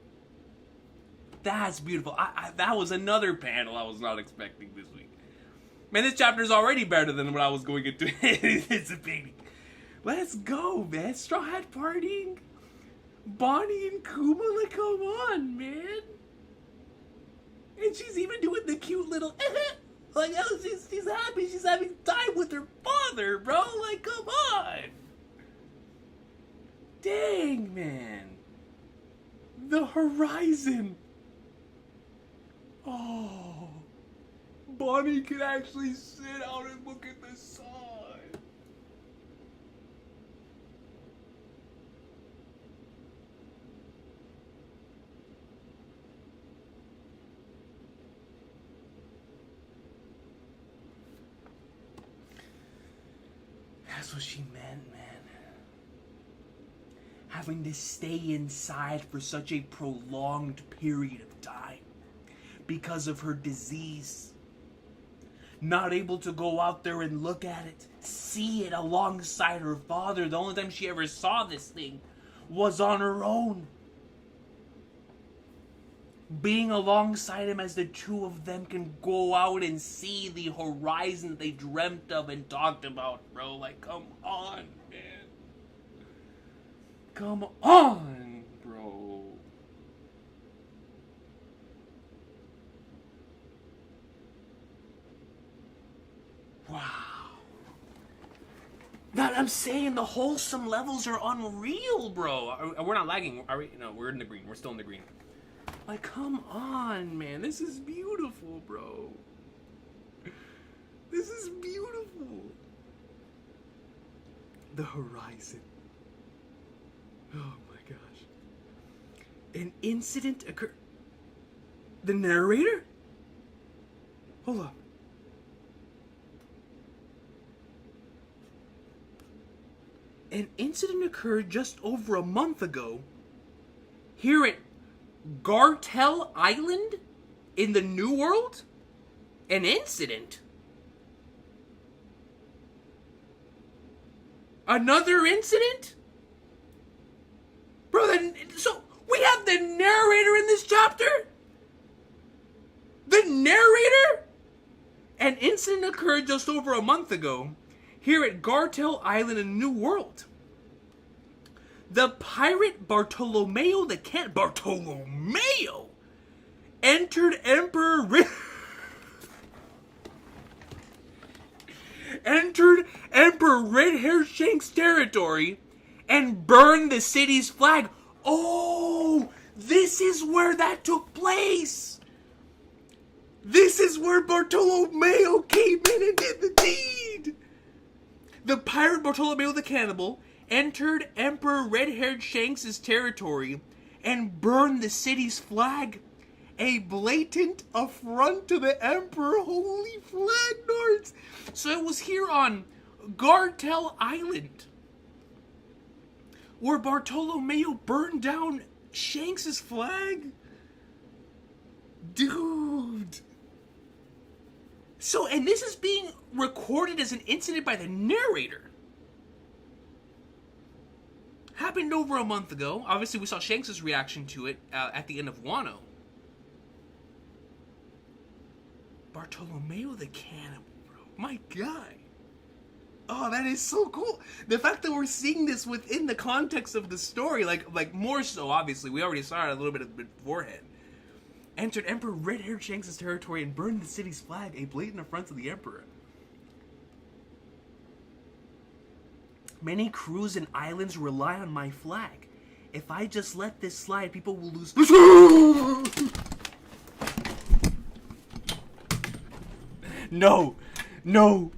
That's beautiful. That was another panel I was not expecting this week. Man, this chapter is already better than what I was going into. It's a baby. Let's go, man. Straw Hat partying. Bonnie and Kuma, like, come on, man. And she's even doing the cute little like, oh, she's happy. She's having time with her father, bro. Like, come on. Dang, man. The horizon. Oh. Bonnie can actually sit out and look at the sun. That's what she meant, man. Having to stay inside for such a prolonged period of time because of her disease. Not able to go out there and look at it, see it alongside her father. The only time she ever saw this thing was on her own. being alongside him as the two of them can go out and see the horizon that they dreamt of and talked about, bro. Like, come on, man. Come on, bro. Wow. That I'm saying, the wholesome levels are unreal, bro. We're not lagging, are we? No, we're in the green. We're still in the green. Like, come on, man. This is beautiful, bro. This is beautiful. The horizon. Oh my gosh. An incident occurred. The narrator? Hold up. An incident occurred just over a month ago here at Gartel Island in the New World? An incident? Another incident? Bro, so we have the narrator in this chapter? The narrator? An incident occurred just over a month ago here at Gartel Island in the New World. The pirate Bartolomeo the Can... Bartolomeo! Entered Emperor Red-Hair Shank's territory and burned the city's flag. Oh! This is where that took place! This is where Bartolomeo came in and did the deed! The pirate Bartolomeo the Cannibal entered Emperor Red-Haired Shanks' territory and burned the city's flag. A blatant affront to the Emperor. Holy flag nards! So it was here on Gartel Island where Bartolomeo burned down Shanks' flag? Dude. So, and this is being recorded as an incident by the narrator. Happened over a month ago. Obviously, we saw Shanks' reaction to it at the end of Wano. Bartolomeo the Cannibal, bro. My guy. Oh, that is so cool. The fact that we're seeing this within the context of the story, like more so, obviously. We already saw it a little bit beforehand. Entered Emperor Red-Haired Shanks' territory and burned the city's flag, a blatant affront to the Emperor. Many crews and islands rely on my flag. If I just let this slide, people will lose... No. No.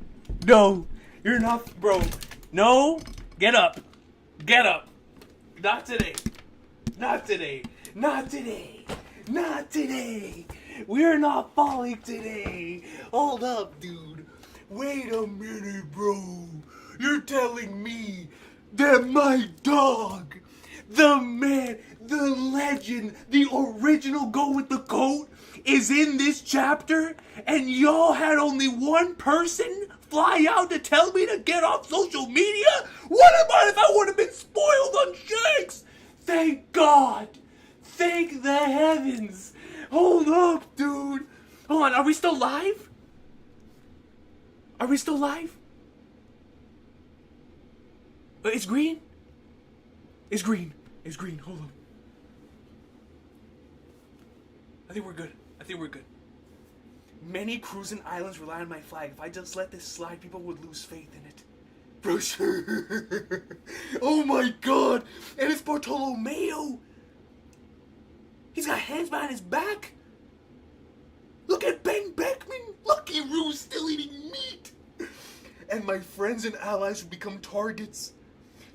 No. You're not... Bro. No. Get up. Get up. Not today. Not today. Not today. Not today. We're not falling today. Hold up, dude. Wait a minute, bro. You're telling me that my dog, the man, the legend, the original go with the coat is in this chapter, and y'all had only one person fly out to tell me to get off social media? What about if I would have been spoiled on Shanks? Thank God. Thank the heavens. Hold up, dude. Hold on, are we still live? Are we still live? It's green? It's green. It's green. Hold on. I think we're good. I think we're good. Many crews and islands rely on my flag. If I just let this slide, people would lose faith in it. Bro, oh my God. And it's Bartolomeo. He's got hands behind his back. Look at Ben Beckman. Lucky Rue's still eating meat. And my friends and allies will become targets.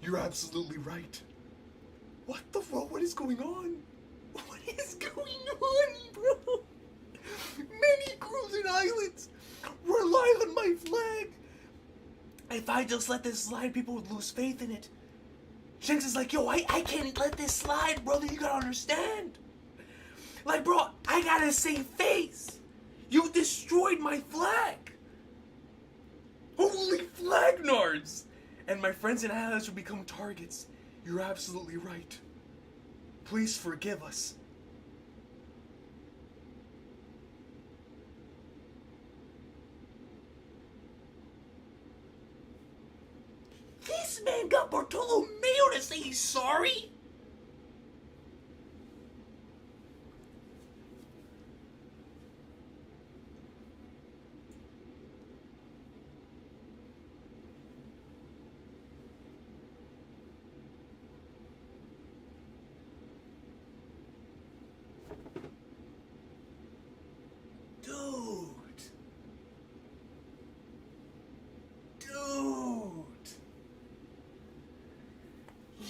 You're absolutely right. What the fuck? What is going on? What is going on, bro? Many crews and islands rely on my flag. If I just let this slide, people would lose faith in it. Shanks is like, yo, I can't let this slide, brother. You gotta understand. Like, bro, I gotta save face. You destroyed my flag. Holy flag nards. And my friends and allies will become targets. You're absolutely right. Please forgive us. This man got Bartolomeo to say he's sorry?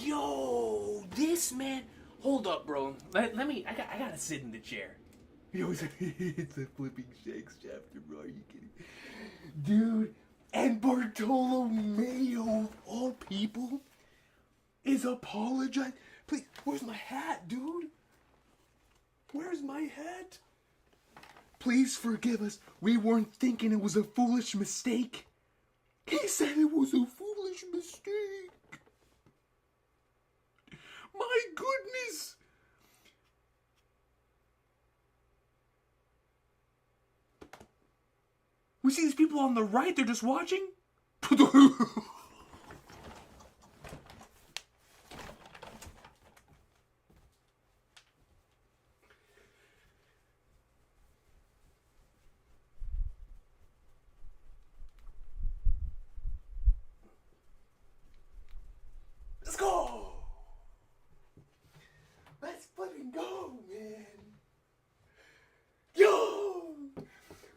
Yo, this man. Hold up, bro. Let me. I gotta sit in the chair. He always like, it's a flipping Shanks chapter, bro. Are you kidding? Dude, and Bartolomeo, of all people, is apologizing. Please, where's my hat, dude? Where's my hat? Please forgive us. We weren't thinking it was a foolish mistake. He said it was a foolish mistake. My goodness. We see these people on the right, they're just watching. Let's go. Let's fucking go, man. Yo,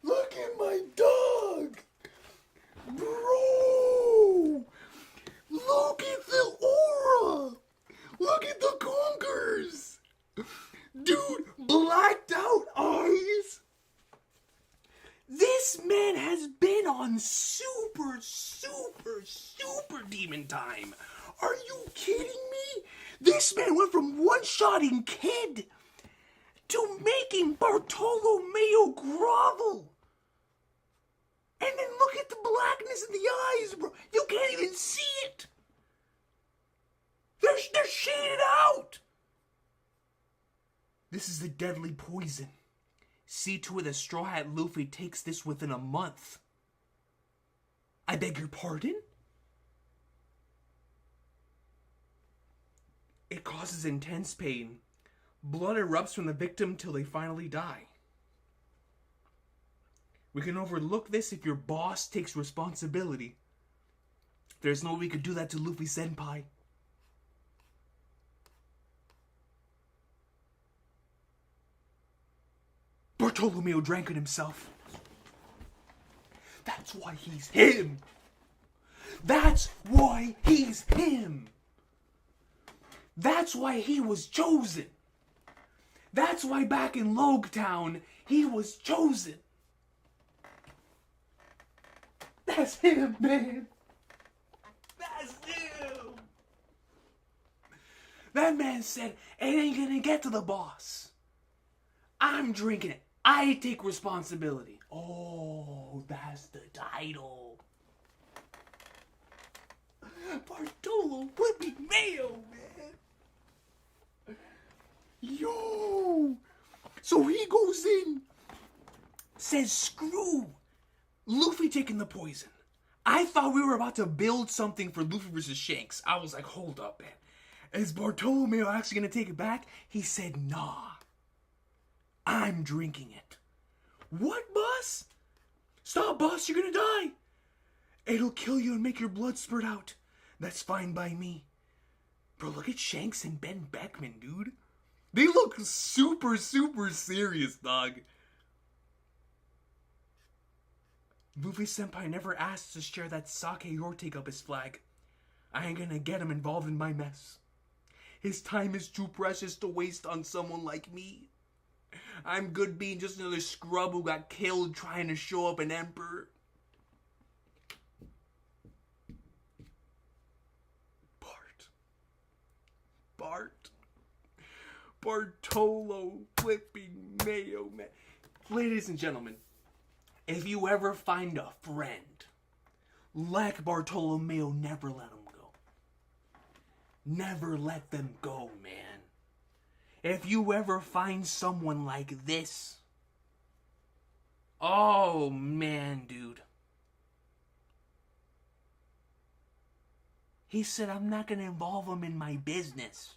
look at my dog. Bro, look at the aura. Look at the conkers. Dude, blacked out eyes. This man has been on super demon time. Are you kidding me? This man went from one-shotting Kid to making Bartolomeo grovel. And then look at the blackness in the eyes, bro. You can't even see it. They're shaded out. This is a deadly poison. See to it that Straw Hat Luffy takes this within a month. I beg your pardon? It causes intense pain. Blood erupts from the victim till they finally die. We can overlook this if your boss takes responsibility. There's no way we could do that to Luffy Senpai. Bartolomeo drank it himself. That's why he's him. That's why he's him. That's why he was chosen. That's why back in Logtown, he was chosen. That's him, man. That's him. That man said, it ain't gonna get to the boss. I'm drinking it. I take responsibility. Oh, that's the title. Bartolo Whippy Mayo, man. Yo. So he goes in, says, screw Luffy taking the poison. I thought we were about to build something for Luffy versus Shanks. I was like, hold up, man. Is Bartolomeo actually going to take it back? He said, nah. I'm drinking it. What, boss? Stop, boss. You're going to die. It'll kill you and make your blood spurt out. That's fine by me. Bro, look at Shanks and Ben Beckman, dude. They look super serious, dog. Luffy Senpai never asked to share that sake or take up his flag. I ain't gonna get him involved in my mess. His time is too precious to waste on someone like me. I'm good being just another scrub who got killed trying to show up an emperor. Bartolo flipping Mayo, man. Ladies and gentlemen, if you ever find a friend like Bartolomeo, never let him go. Never let them go, man. If you ever find someone like this, oh man, dude. He said, I'm not going to involve him in my business.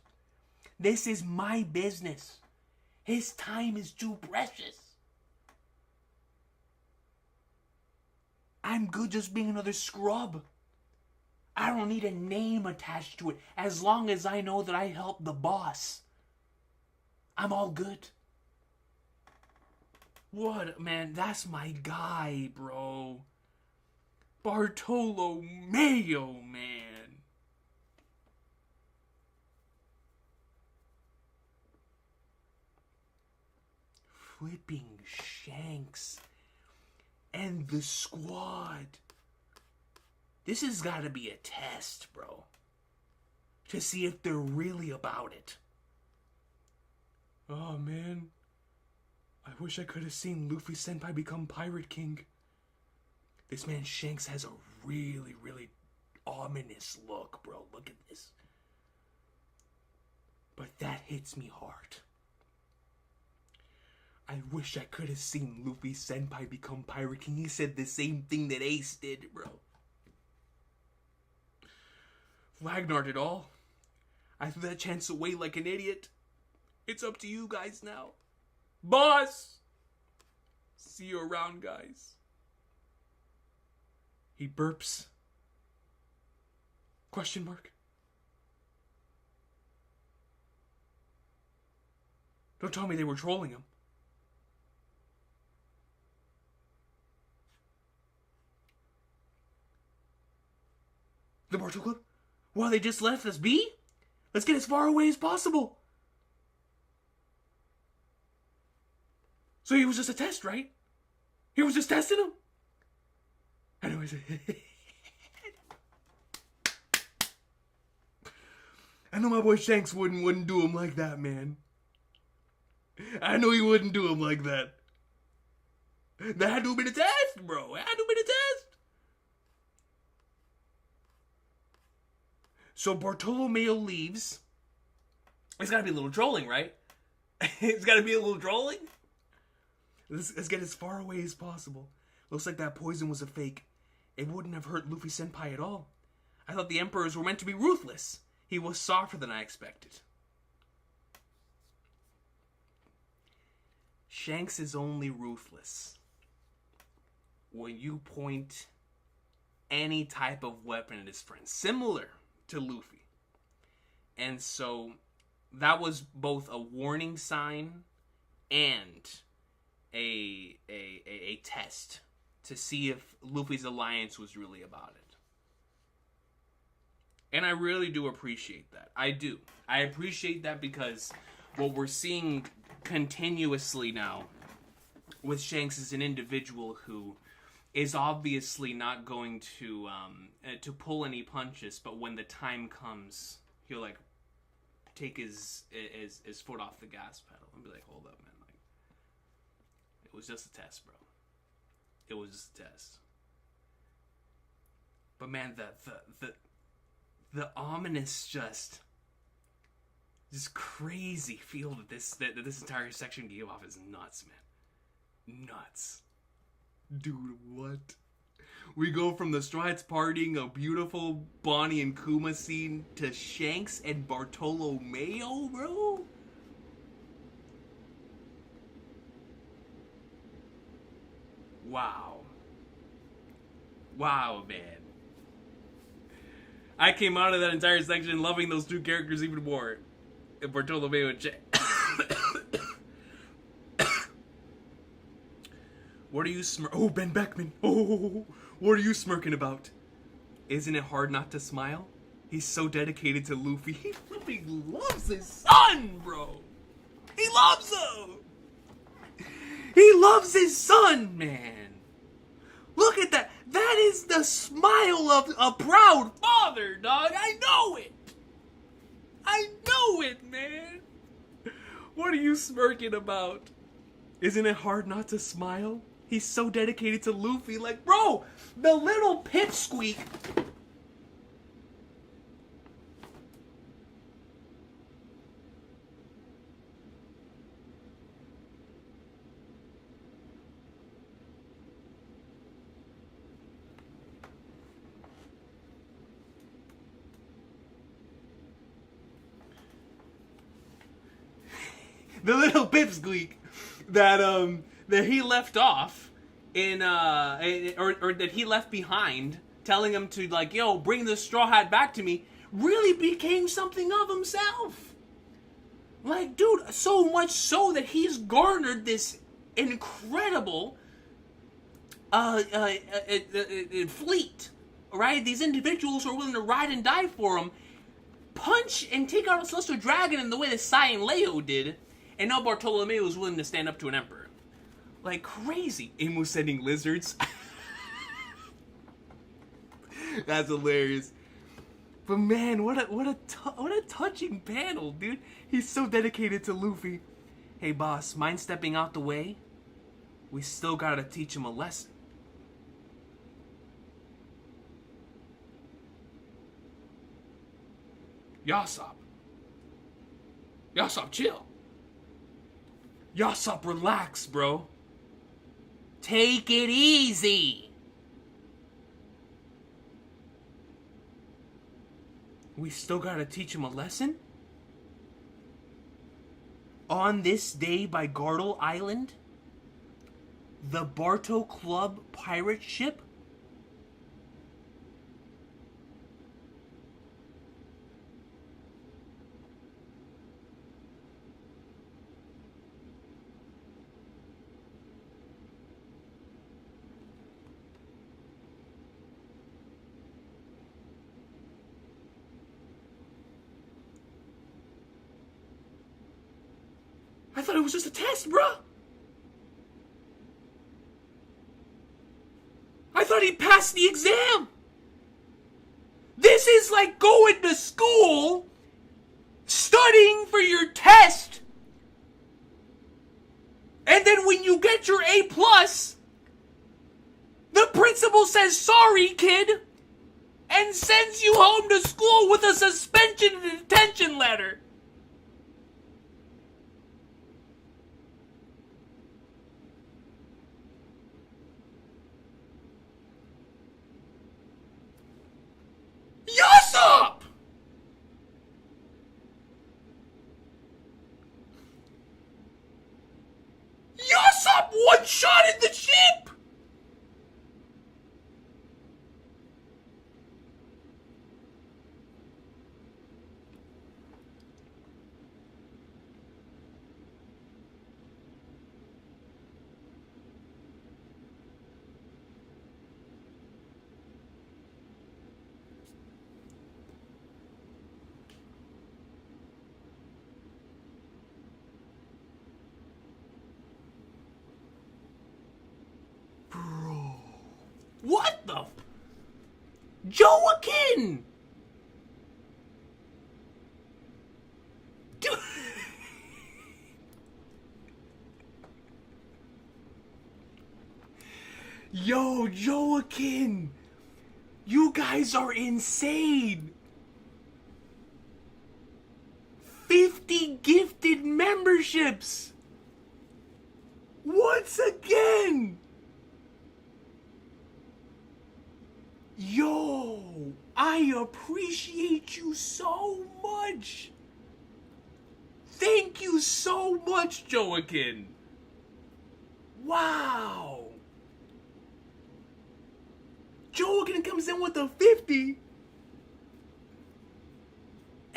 This is my business. His time is too precious. I'm good just being another scrub. I don't need a name attached to it. As long as I know that I helped the boss, I'm all good. What, man, that's my guy, bro. Bartolomeo, man. Flipping Shanks and the squad. This has got to be a test, bro. To see if they're really about it. Oh, man. I wish I could have seen Luffy Senpai become Pirate King. This man Shanks has a really, really ominous look, bro. Look at this. But that hits me hard. I wish I could have seen Luffy Senpai become Pirate King. He said the same thing that Ace did, bro. Ragnar did all. I threw that chance away like an idiot. It's up to you guys now. Boss! See you around, guys. He burps. Question mark. Don't tell me they were trolling him. The Mortal Club? Well, they just left us be? Let's get as far away as possible. So he was just a test, right? He was just testing him? Anyways, I know my boy Shanks wouldn't do him like that, man. I know he wouldn't do him like that. That had to have been a test, bro. That had to have been a test. So Bartolomeo leaves. It's got to be a little trolling, right? It's got to be a little trolling. Let's get as far away as possible. Looks like that poison was a fake. It wouldn't have hurt Luffy Senpai at all. I thought the emperors were meant to be ruthless. He was softer than I expected. Shanks is only ruthless when you point any type of weapon at his friend, similar to Luffy. And so that was both a warning sign and a test to see if Luffy's alliance was really about it. And I really do appreciate that. I do. I appreciate that because what we're seeing continuously now with Shanks is an individual who is obviously not going to pull any punches, but when the time comes, he'll like take his foot off the gas pedal and be like, "Hold up, man! Like, it was just a test, bro. It was just a test." But man, the ominous, just crazy feel that this entire section gave off is nuts, man. Nuts. Dude, what? We go from the Strides partying a beautiful Bonnie and Kuma scene to Shanks and Bartolomeo, bro? Wow. Wow, man. I came out of that entire section loving those two characters even more. Bartolomeo and Shanks. What are you Oh, Ben Beckman. Oh, what are you smirking about? Isn't it hard not to smile? He's so dedicated to Luffy. He flipping loves his son, bro. He loves him. He loves his son, man. Look at that. That is the smile of a proud father, dog. I know it. I know it, man. What are you smirking about? Isn't it hard not to smile? He's so dedicated to Luffy. Like, bro, the little pipsqueak. the little pipsqueak that he left off in or that he left behind, telling him to like, yo, bring the straw hat back to me, really became something of himself. Like, dude, so much so that he's garnered this incredible fleet, right? These individuals who are willing to ride and die for him, punch and take out a celestial dragon in the way that Sai and Leo did, and now Bartolomeo is willing to stand up to an emperor. Like crazy. Emu sending lizards. That's hilarious. But man, what a touching panel, dude. He's so dedicated to Luffy. Hey boss, mind stepping out the way? We still gotta teach him a lesson. Yasop, chill. Yasop, relax, bro. Take it easy. We still gotta teach him a lesson? On this day by Gardel Island, the Barto Club pirate ship? I thought it was just a test, bruh. I thought he passed the exam. This is like going to school, studying for your test, and then when you get your A+, the principal says, sorry, kid, and sends you home to school with a suspension and detention letter. Yasop! Yasop one-shotted the ship! What the? Joaquin! Dude. Yo, Joaquin! You guys are insane! 50 gifted memberships! Once again! Yo, I appreciate you so much. Thank you so much, Joaquin. Wow. Joaquin comes in with a 50.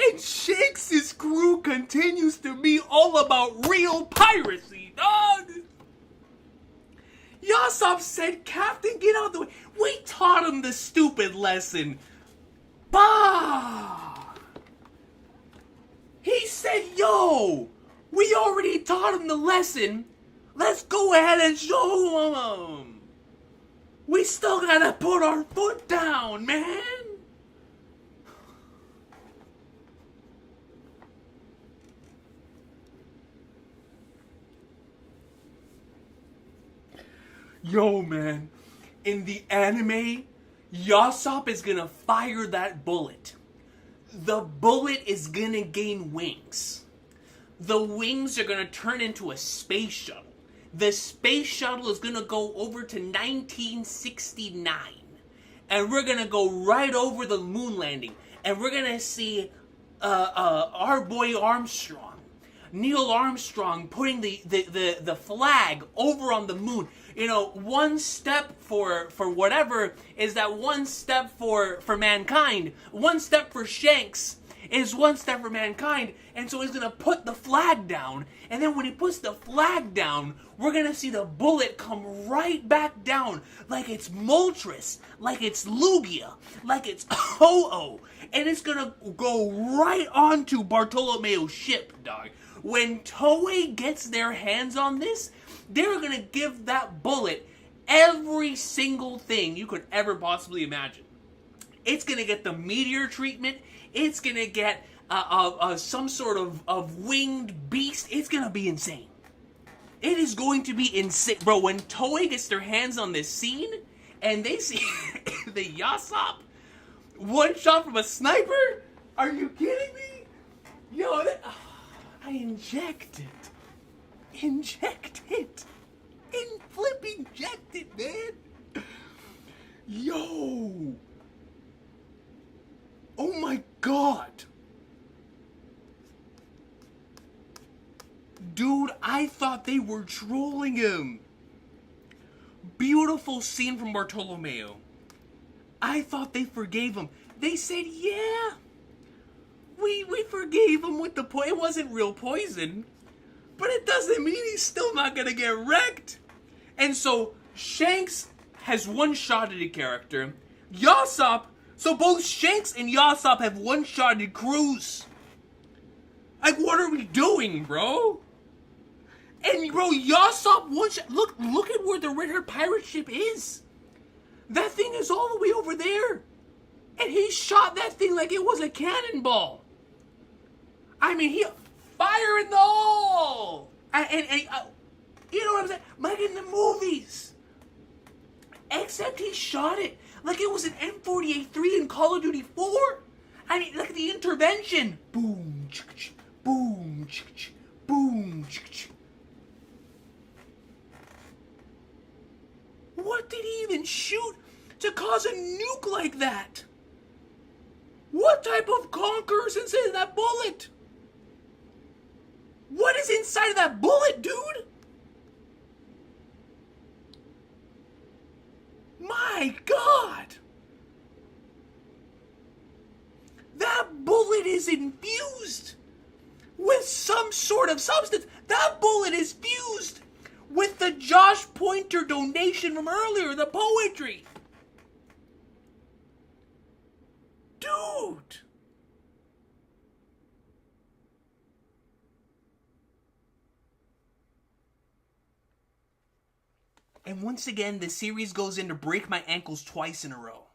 And Shanks' crew continues to be all about real piracy, dog. Yasop said, Captain, get out of the way. We taught him the stupid lesson. Bah! He said, yo, we already taught him the lesson. Let's go ahead and show him. We still gotta put our foot down, man. Yo, man, in the anime, Yasop is gonna fire that bullet. The bullet is gonna gain wings. The wings are gonna turn into a space shuttle. The space shuttle is gonna go over to 1969. And we're gonna go right over the moon landing. And we're gonna see our boy Armstrong Neil Armstrong putting the flag over on the moon. You know, one step for whatever is that one step for mankind. One step for Shanks is one step for mankind. And so he's going to put the flag down. And then when he puts the flag down, we're going to see the bullet come right back down. Like it's Moltres. Like it's Lugia. Like it's Ho-Oh. And it's going to go right onto Bartolomeo's ship, dog. When Toei gets their hands on this, they're going to give that bullet every single thing you could ever possibly imagine. It's going to get the meteor treatment. It's going to get some sort of winged beast. It's going to be insane. It is going to be insane. Bro, when Toei gets their hands on this scene and they see the Yasop one shot from a sniper, are you kidding me? Yo, I inject it. Inject it. Inject it, man. Yo. Oh my god. Dude, I thought they were trolling him. Beautiful scene from Bartolomeo. I thought they forgave him. They said, yeah, we forgave him with the poison. It wasn't real poison, but it doesn't mean he's still not gonna get wrecked. And so Shanks has one-shotted a character. Yasop, so both Shanks and Yasop have one-shotted crews. Like, what are we doing, bro? And bro, Yasop one-shot. Look at where the red-haired pirate ship is. That thing is all the way over there. And he shot that thing like it was a cannonball. I mean, he fire in the hole. And you know what I'm saying? Like in the movies. Except he shot it like it was an M48-3 in Call of Duty 4. I mean, like the intervention. Boom, boom, boom. What did he even shoot to cause a nuke like that? What type of conqueror is inside of that bullet? What is inside of that bullet, dude? My God! That bullet is infused with some sort of substance. That bullet is fused with the Josh Pointer donation from earlier, the poetry. Dude. And once again, the series goes in to break my ankles twice in a row.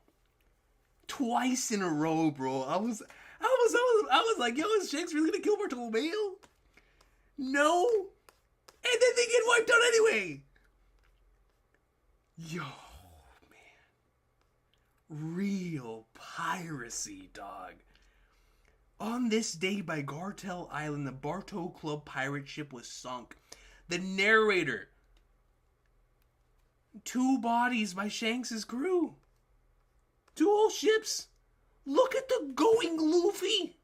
Twice in a row, bro. I was like, yo, is Shanks really gonna kill Bartolomeo? No. And then they get wiped out anyway. Yo, man. Real piracy, dog. On this day by Gartel Island, the Bartow Club pirate ship was sunk. The narrator. 2 bodies by Shanks' crew. 2 whole ships. Look at the going Luffy.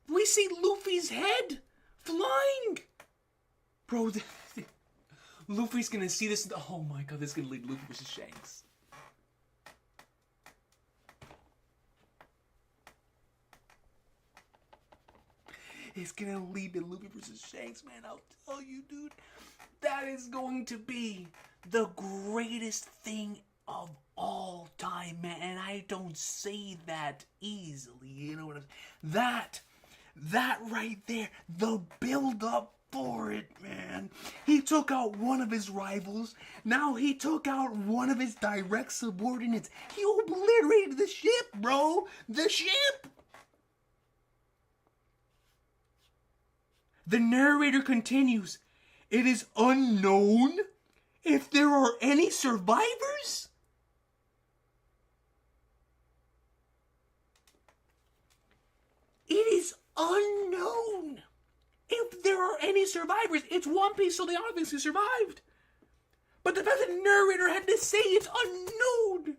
We see Luffy's head flying. Bro, Luffy's gonna see this. Oh my god, this is gonna lead Luffy versus Shanks. It's gonna lead to Luffy versus Shanks, man. I'll tell you, dude. That is going to be the greatest thing of all time, man. And I don't say that easily, you know what I'm saying? That right there, the build-up for it, man. He took out one of his rivals. Now he took out one of his direct subordinates. He obliterated the ship, bro. The ship. The narrator continues. It is unknown if there are any survivors. It is unknown if there are any survivors. It's One Piece, so they obviously survived. But the fact that the narrator had to say it's unknown.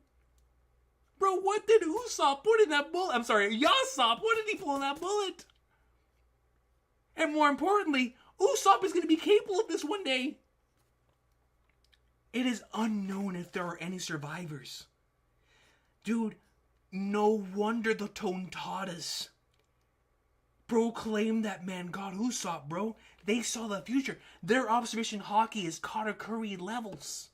Bro, what did Usopp put in that bullet? I'm sorry, Yasop, what did he pull in that bullet? And more importantly, Usopp is going to be capable of this one day. It is unknown if there are any survivors. Dude, no wonder the Tontadas proclaimed that man God Usopp, bro. They saw the future. Their observation hockey is Katakuri levels.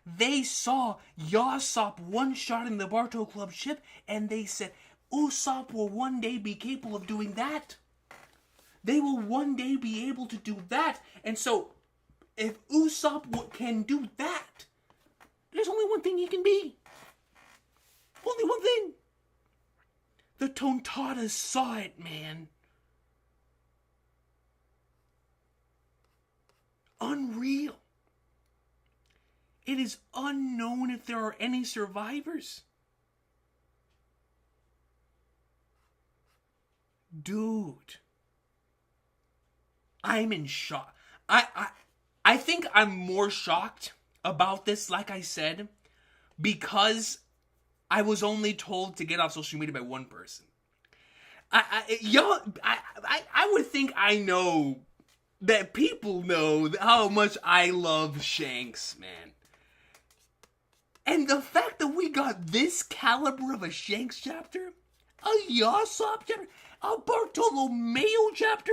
They saw Yasop one-shotting the Barto Club ship, and they said, Usopp will one day be capable of doing that. They will one day be able to do that. And so, if Usopp can do that, there's only one thing he can be. Only one thing. The Tontadas saw it, man. Unreal. It is unknown if there are any survivors. Dude. I'm in shock. I think I'm more shocked about this, like I said, because I was only told to get off social media by one person. I would think I know that people know how much I love Shanks, man. And the fact that we got this caliber of a Shanks chapter, a Yasop chapter, a Bartolomeo chapter,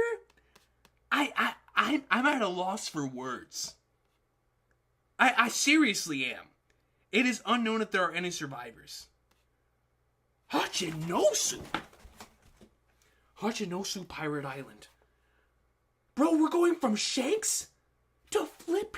I'm at a loss for words. I seriously am. It is unknown if there are any survivors. Hachinosu Pirate Island. Bro, we're going from Shanks to Flip.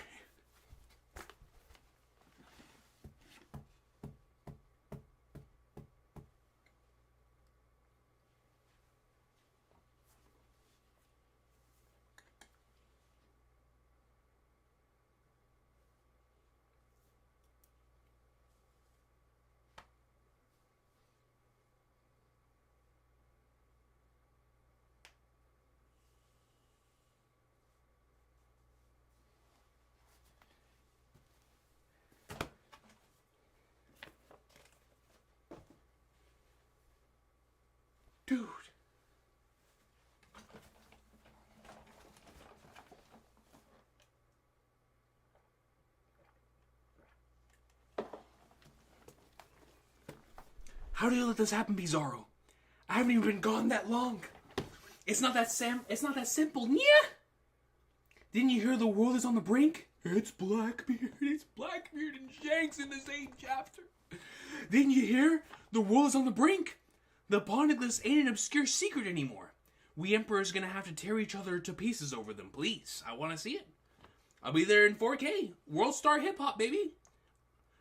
Dude. How do you let this happen, Bizarro? I haven't even been gone that long. It's not that simple. Yeah. Didn't you hear the world is on the brink? It's Blackbeard. It's Blackbeard and Shanks in the same chapter. Didn't you hear? The world is on the brink. The Poneglyphs ain't an obscure secret anymore. We Emperors gonna have to tear each other to pieces over them, please. I want to see it. I'll be there in 4K. World Star Hip Hop, baby.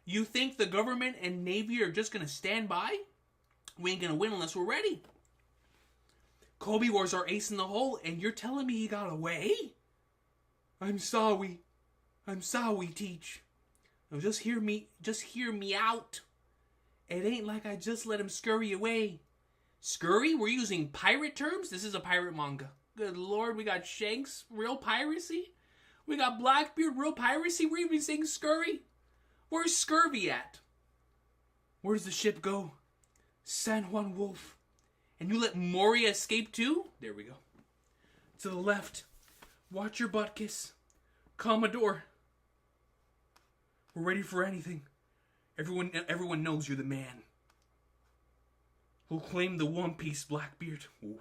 You think the government and Navy are just gonna stand by? We ain't gonna win unless we're ready. Kobe was our ace in the hole, and you're telling me he got away? I'm sorry, Teach. Now just hear me out. It ain't like I just let him scurry away. Scurry? We're using pirate terms? This is a pirate manga. Good lord, we got Shanks, real piracy? We got Blackbeard, real piracy? We're even saying scurry? Where's Scurvy at? Where does the ship go? San Juan Wolf. And you let Moria escape too? There we go. To the left. Watch your butt kiss. Commodore. We're ready for anything. Everyone knows you're the man. Who'll claim the One Piece, Blackbeard. Ooh.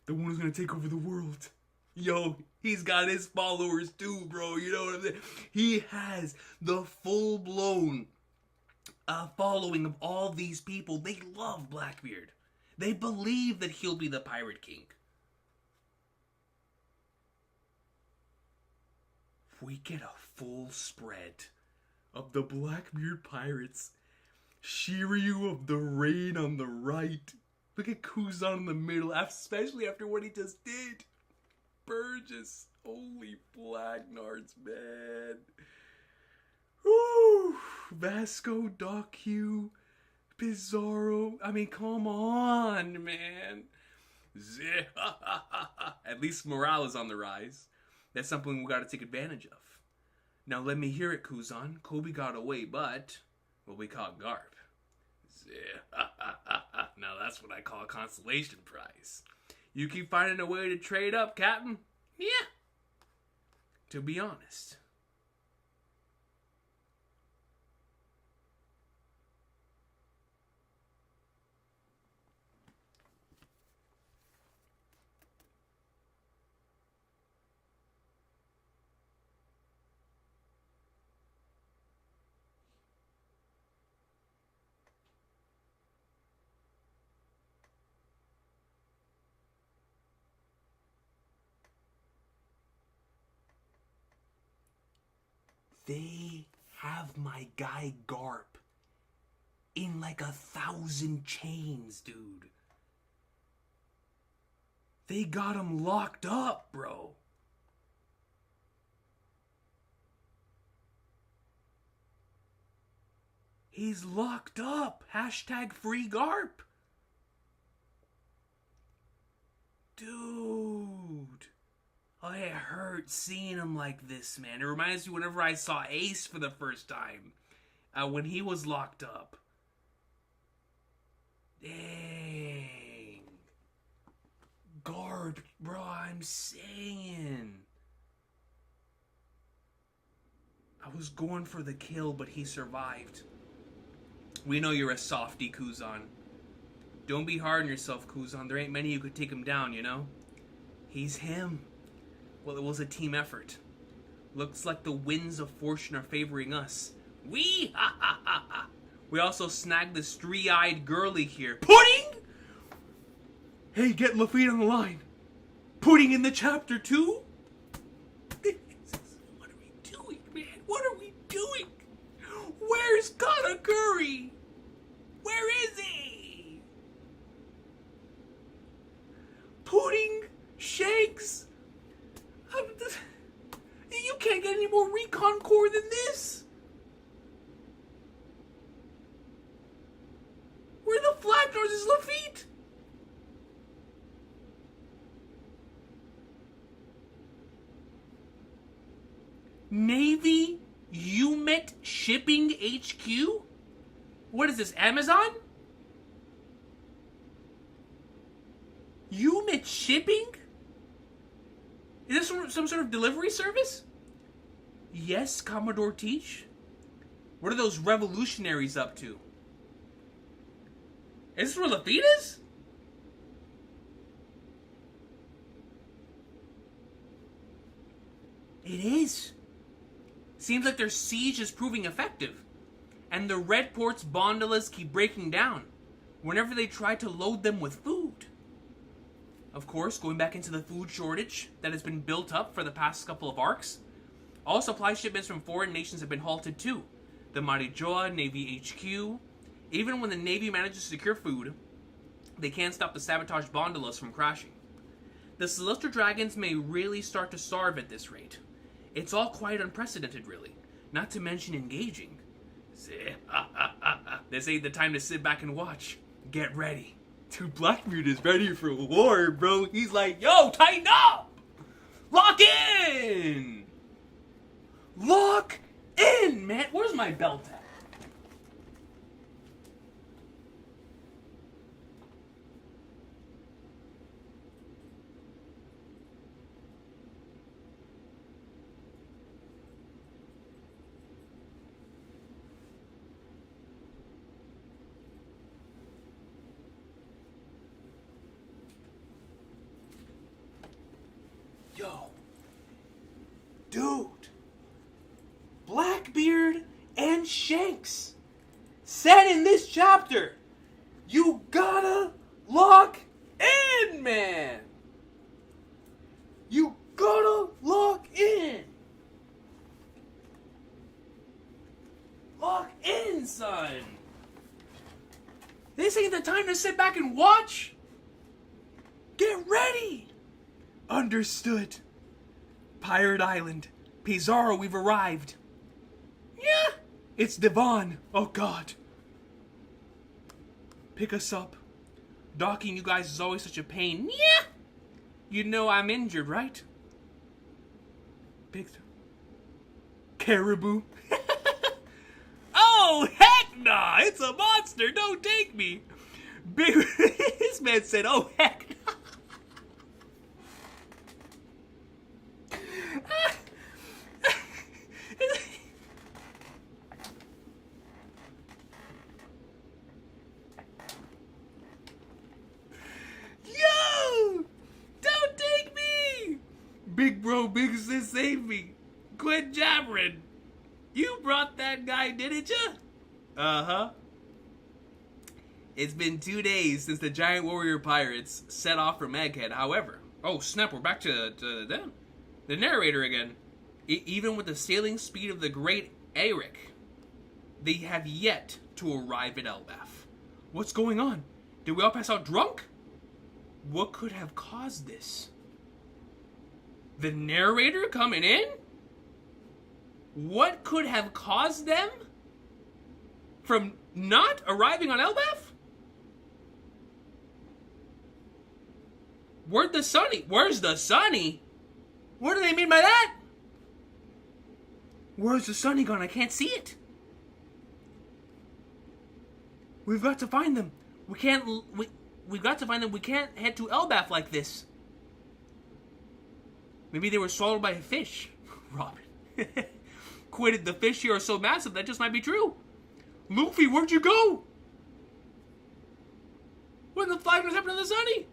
The one who's gonna take over the world. Yo, he's got his followers too, bro. You know what I'm saying? He has the full-blown following of all these people. They love Blackbeard. They believe that he'll be the Pirate King. If we get a full spread of the Blackbeard pirates, Shiryu of the Rain on the right. Look at Kuzan in the middle, especially after what he just did. Burgess. Holy Blacknards, man. Woo! Vasco, Docu, Bizarro. I mean, come on, man. At least morale is on the rise. That's something we gotta take advantage of. Now let me hear it, Kuzan. Kobe got away, but... well, we caught Garp. Now that's what I call a consolation prize. You keep finding a way to trade up, Captain? Yeah. To be honest. They have my guy Garp in like 1,000 chains, dude. They got him locked up, bro. He's locked up. Hashtag free Garp. Dude. Oh, it hurts seeing him like this, man. It reminds me whenever I saw Ace for the first time. When he was locked up. Dang. Garp, bro, I'm saying. I was going for the kill, but he survived. We know you're a softie, Kuzan. Don't be hard on yourself, Kuzan. There ain't many who could take him down, you know? He's him. Well, it was a team effort. Looks like the winds of fortune are favoring us. Wee! Ha ha ha ha! We also snagged this three-eyed girly here. Pudding? Hey, get Lafitte on the line. Pudding in the chapter too? What are we doing, man? What are we doing? Where's Katakuri? Where is he? Pudding? Shanks? You can't get any more Recon core than this. Where the flag doors is Lafitte? Navy UMET Shipping HQ? What is this, Amazon? UMET Shipping? Is this some sort of delivery service? Yes, Commodore Teach. What are those revolutionaries up to? Is this where Lafitte is? It is. Seems like their siege is proving effective. And the Red Port's gondolas keep breaking down whenever they try to load them with food. Of course, going back into the food shortage that has been built up for the past couple of arcs. All supply shipments from foreign nations have been halted too. The Marijoa Navy HQ. Even when the Navy manages to secure food, they can't stop the sabotaged gondolas from crashing. The Celestial Dragons may really start to starve at this rate. It's all quite unprecedented, really. Not to mention engaging. This ain't the time to sit back and watch. Get ready. Dude, Blackbeard is ready for war, bro. He's like, yo, tighten up! Lock in! Lock in, man! Where's my belt at? Yo. Dude. Blackbeard and Shanks said in this chapter, you gotta lock in, man. You gotta lock in. Lock in, son. This ain't the time to sit back and watch. Get ready. Understood. Pirate Island. Pizarro, we've arrived. Yeah, it's Devon. Oh, God. Pick us up. Docking you guys is always such a pain. Yeah. You know I'm injured, right? Big Caribou. Oh, heck nah. It's a monster. Don't take me. Big. This man said, oh, heck nah. you saved me. Quit jabbering. You brought that guy, didn't you? Uh-huh. It's been 2 days since the giant warrior pirates set off from Egghead. However, oh snap, we're back to them. The narrator again. Even with the sailing speed of the great Eric, they have yet to arrive at Elbaf. What's going on? Did we all pass out drunk? What could have caused this? The narrator coming in? What could have caused them from not arriving on Elbaf? Where's the Sunny? Where's the Sunny? What do they mean by that? Where's the Sunny gone? I can't see it. We've got to find them. We've got to find them. We can't head to Elbaf like this. Maybe they were swallowed by a fish. Robin. Quitted the fish here are so massive that just might be true. Luffy, where'd you go? What in the flag was happening to the Sunny?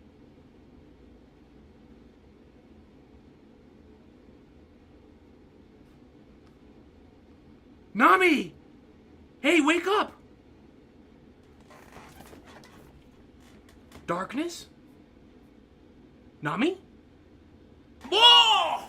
Nami! Hey, wake up! Darkness? Nami? Whoa!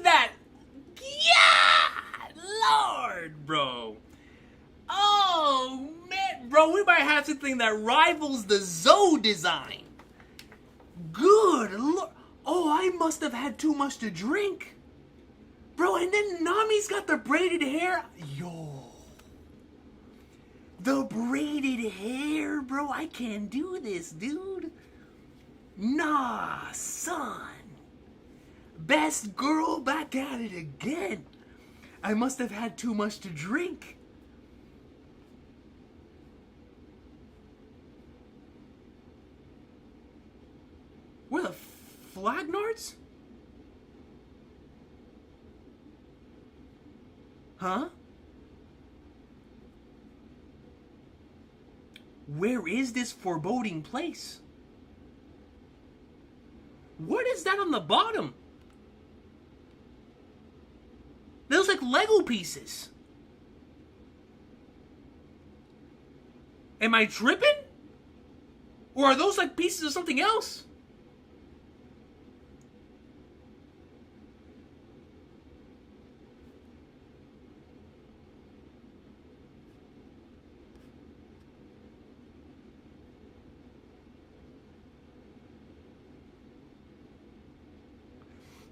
That, yeah, Lord, bro. Oh man, bro, we might have something that rivals the Zoe design. Good Lord. Oh, I must have had too much to drink, bro. And then Nami's got the braided hair. Yo, the braided hair, bro. I can't do this, dude. Nah, son. Best girl back at it again. I must have had too much to drink. Where the Flagnards? Huh? Where is this foreboding place? What is that on the bottom? Those like Lego pieces. Am I tripping? Or are those like pieces of something else?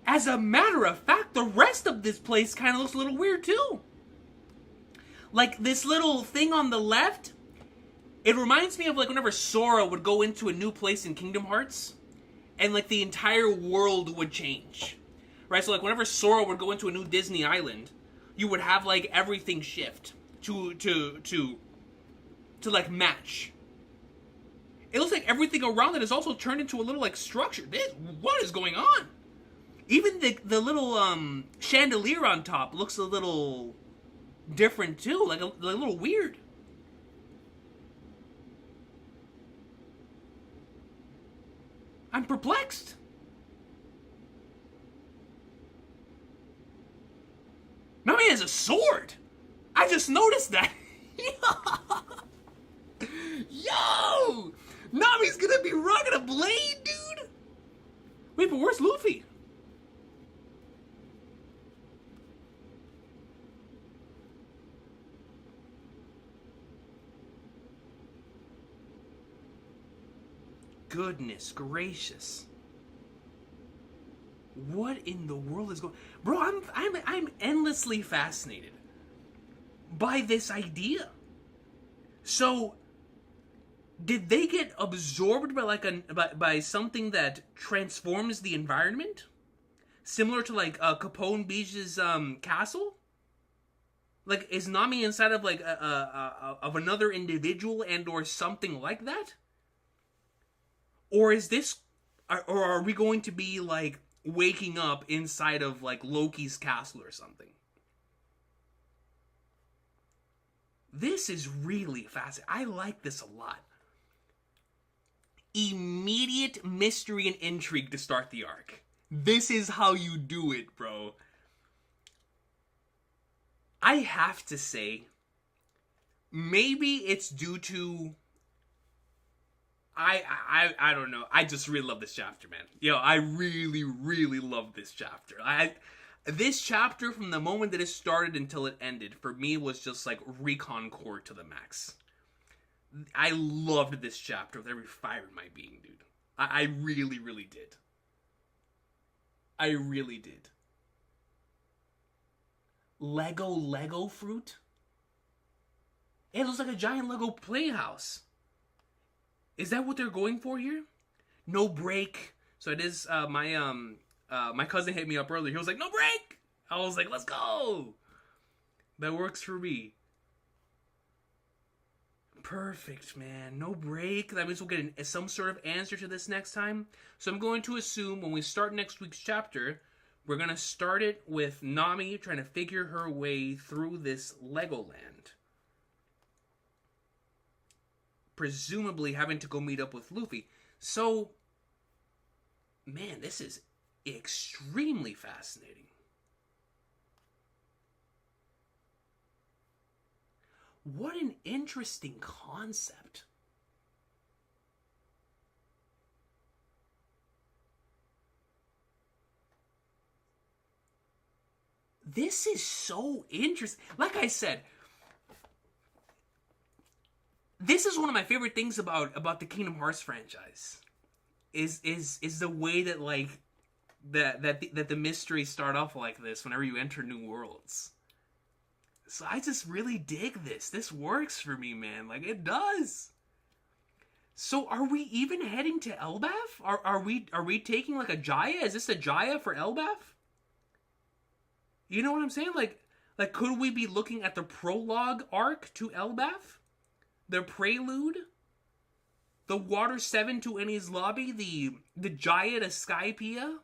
As a matter of fact, the rest of this place kind of looks a little weird too. Like this little thing on the left, it reminds me of like whenever Sora would go into a new place in Kingdom Hearts, and like the entire world would change, right? So like whenever Sora would go into a new Disney island, you would have like everything shift to like match. It looks like everything around it is also turned into a little like structure. What is going on? Even the little chandelier on top looks a little different too, like a little weird. I'm perplexed. Nami has a sword. I just noticed that. Yo! Nami's gonna be rocking a blade, dude. Wait, but where's Luffy? Goodness gracious. What in the world is going... Bro, I'm endlessly fascinated by this idea. So, Did they get absorbed by like by something that transforms the environment, similar to like Capone Beach's castle? Like, is Nami inside of like of another individual and or something like that? Or is this, or are we going to be like waking up inside of like Loki's castle or something? This is really fascinating. I like this a lot. Immediate mystery and intrigue to start the arc. This is how you do it, bro. I have to say, maybe it's due to I don't know. I just really love this chapter, man. Yo, I really, really love this chapter. This chapter, from the moment that it started until it ended, for me was just like Recon core to the max. I loved this chapter with every fiber in my being, dude. I really, really did. I really did. Lego fruit? It looks like a giant Lego playhouse. Is that what they're going for here? No break. So it is, my cousin hit me up earlier. He was like, no break! I was like, let's go! That works for me. Perfect, man. No break. That means we'll get some sort of answer to this next time. So I'm going to assume when we start next week's chapter, we're going to start it with Nami trying to figure her way through this Legoland. Presumably having to go meet up with Luffy. So, man, this is extremely fascinating. What an interesting concept. This is so interesting. Like I said, this is one of my favorite things about the Kingdom Hearts franchise. Is the way that like that the mysteries start off like this whenever you enter new worlds. So I just really dig this. This works for me, man. Like, it does. So are we even heading to Elbaf? Are we taking like a Jaya? Is this a Jaya for Elbaf? You know what I'm saying? Like could we be looking at the prologue arc to Elbaf? The prelude? The Water 7 to Enies Lobby? The Jaya to Skypiea?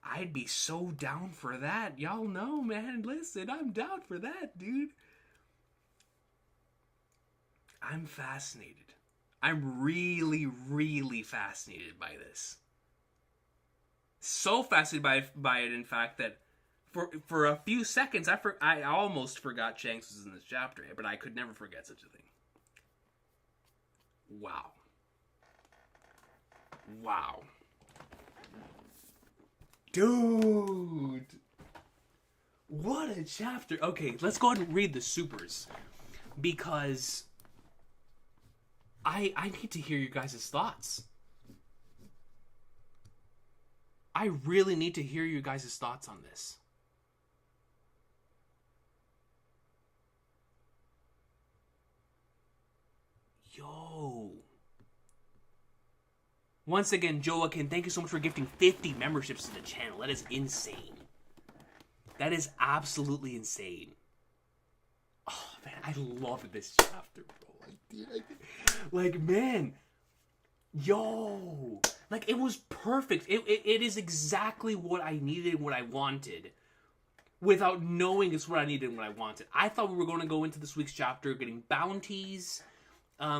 I'd be so down for that. Y'all know, man. Listen, I'm down for that, dude. I'm fascinated. I'm really, really fascinated by this. So fascinated by it, in fact, that for a few seconds, I almost forgot Shanks was in this chapter, but I could never forget such a thing. Wow. Wow. Dude. What a chapter. Okay, let's go ahead and read the supers. Because I need to hear you guys' thoughts. I really need to hear you guys' thoughts on this. Yo. Once again, Joaquin, thank you so much for gifting 50 memberships to the channel. That is insane. That is absolutely insane. Oh, man, I love this chapter, bro. I did. Like, man. Yo. Like, it was perfect. It is exactly what I needed and what I wanted. Without knowing it's what I needed and what I wanted. I thought we were going to go into this week's chapter getting bounties,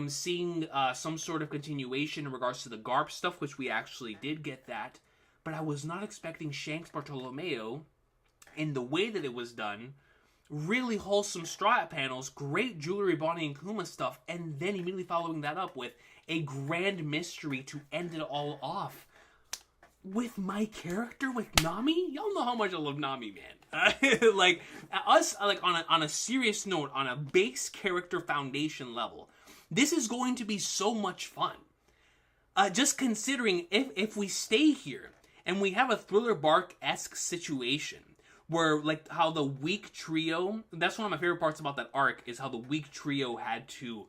seeing some sort of continuation in regards to the Garp stuff, which we actually did get that. But I was not expecting Shanks Bartolomeo, and the way that it was done, really wholesome straw panels, great jewelry, Bonnie and Kuma stuff, and then immediately following that up with a grand mystery to end it all off. With my character, with Nami? Y'all know how much I love Nami, man. Like, us, like, on a serious note, on a base character foundation level, this is going to be so much fun. Just considering if we stay here and we have a Thriller Bark-esque situation where, like, how the weak trio, that's one of my favorite parts about that arc, is how the weak trio had to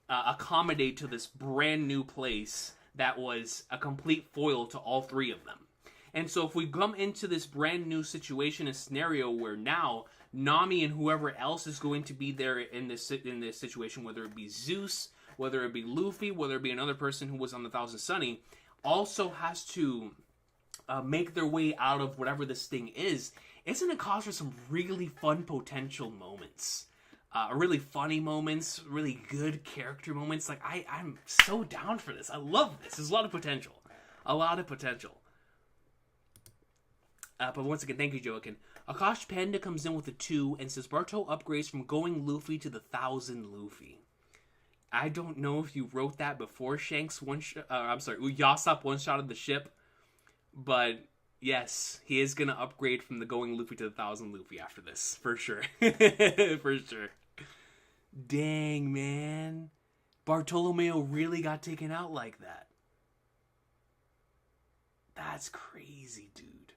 accommodate to this brand new place that was a complete foil to all three of them. And so if we come into this brand new situation and scenario where now Nami and whoever else is going to be there in this situation, whether it be Zeus, whether it be Luffy, whether it be another person who was on the Thousand Sunny, also has to make their way out of whatever this thing is, it's going to cause for some really fun potential moments. Really funny moments, really good character moments. Like, I'm so down for this. I love this. There's a lot of potential. A lot of potential. But once again, thank you, Joaquin. Akash Panda comes in with a 2 and says, Bartol upgrades from going Luffy to the 1,000 Luffy. I don't know if you wrote that before Shanks Usopp one-shot of the ship, but yes, he is going to upgrade from the going Luffy to the 1,000 Luffy after this, for sure. For sure. Dang, man. Bartolomeo really got taken out like that. That's crazy, dude.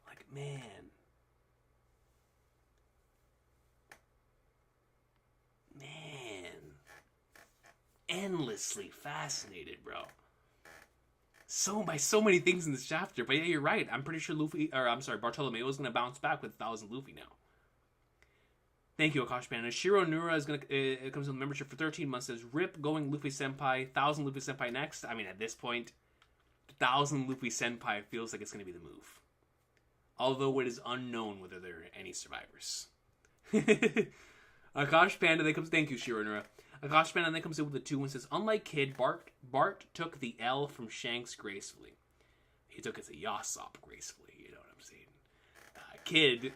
Like, man. Endlessly fascinated, bro. By so many things in this chapter. But yeah, you're right. I'm pretty sure Bartolomeo is going to bounce back with 1,000 Luffy now. Thank you, Akash Panda. Shiro Nura is it comes with membership for 13 months. Says, RIP going Luffy Senpai, 1,000 Luffy Senpai next. I mean, at this point, 1,000 Luffy Senpai feels like it's going to be the move. Although it is unknown whether there are any survivors. Akash Panda, thank you, Shiro Nura. Akash Panda then comes in with a 2 and says, unlike Kid, Bart took the L from Shanks gracefully. He took it to Yasop gracefully, you know what I'm saying? Kid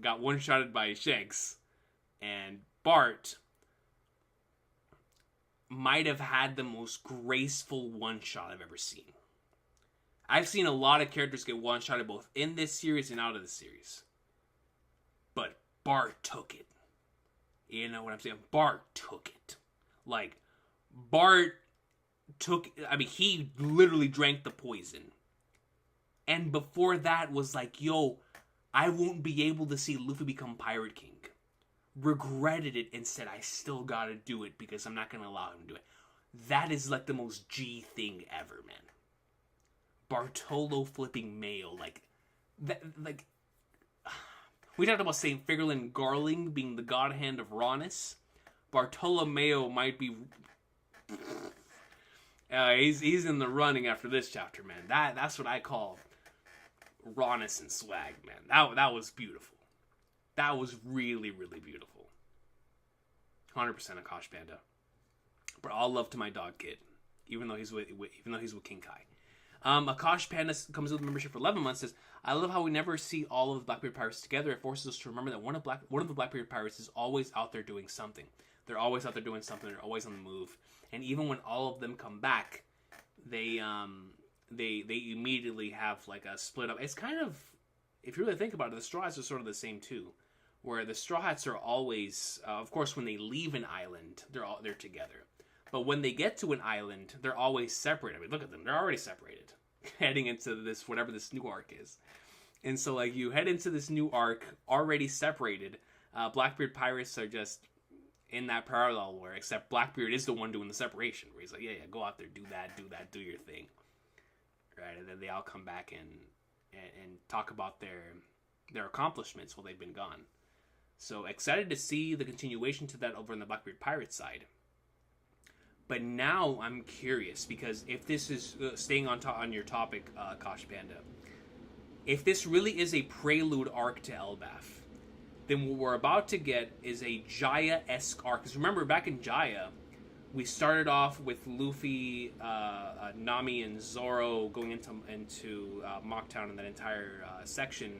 got one-shotted by Shanks, and Bart might have had the most graceful one-shot I've ever seen. I've seen a lot of characters get one-shotted both in this series and out of the series. But Bart took it. You know what I'm saying? Bart took it. Like, Bart took... I mean, he literally drank the poison. And before that was like, yo, I won't be able to see Luffy become Pirate King. Regretted it and said, I still gotta do it because I'm not gonna allow him to do it. That is like the most G thing ever, man. Bartolo flipping Mayo. Like, that, like... We talked about St. Figurlin Garling being the god hand of rawness. Bartolomeo might be... he's in the running after this chapter, man. That's what I call rawness and swag, man. That was beautiful. That was really, really beautiful. 100% Akash Panda. But all love to my dog Kid, even though he's with King Kai. Akash Panda comes with membership for 11 months. Says, I love how we never see all of the Blackbeard Pirates together. It forces us to remember that one of the Blackbeard Pirates is always out there doing something. They're always out there doing something. They're always on the move. And even when all of them come back, they immediately have like a split up. It's kind of, if you really think about it, the Straw Hats are sort of the same too. Where the Straw Hats are always, of course, when they leave an island, they're together. But when they get to an island, they're always separate. I mean, look at them. They're already separated. Heading into this, whatever this new arc is. And so, like, you head into this new arc, already separated. Blackbeard Pirates are just in that parallel where, except Blackbeard is the one doing the separation. Where he's like, yeah, go out there, do that, do your thing. Right? And then they all come back and talk about their accomplishments while they've been gone. So, excited to see the continuation to that over on the Blackbeard Pirates side. But now I'm curious, because if this is staying on your topic, Akash Panda, if this really is a prelude arc to Elbaf, then what we're about to get is a Jaya-esque arc. Because remember, back in Jaya, we started off with Luffy, Nami, and Zoro going into Mocktown and that entire section,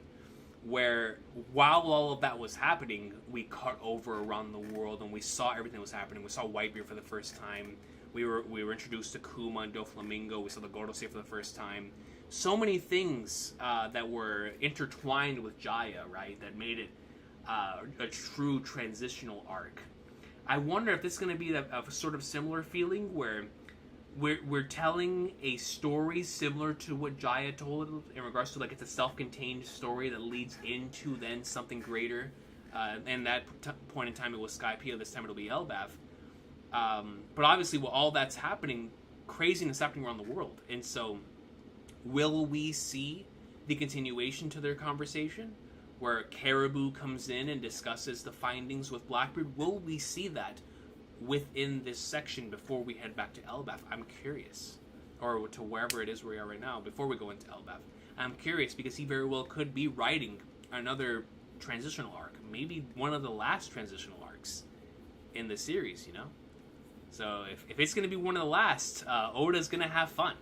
where while all of that was happening, we cut over around the world and we saw everything that was happening. We saw Whitebeard for the first time. We were introduced to Kuma and Doflamingo. We saw the Gorosei for the first time. So many things that were intertwined with Jaya, right, that made it a true transitional arc. I wonder if this is going to be a sort of similar feeling where we're telling a story similar to what Jaya told in regards to, like, it's a self-contained story that leads into then something greater. And that point in time it was Skypiea. This time it'll be Elbaf. But obviously, with all that's happening, craziness happening around the world, and so will we see the continuation to their conversation, where Caribou comes in and discusses the findings with Blackbeard? Will we see that within this section before we head back to Elbaf? I'm curious. Or to wherever it is we are right now, before we go into Elbaf. I'm curious, because he very well could be writing another transitional arc. Maybe one of the last transitional arcs in the series, you know? So if it's going to be one of the last, Oda's going to have fun.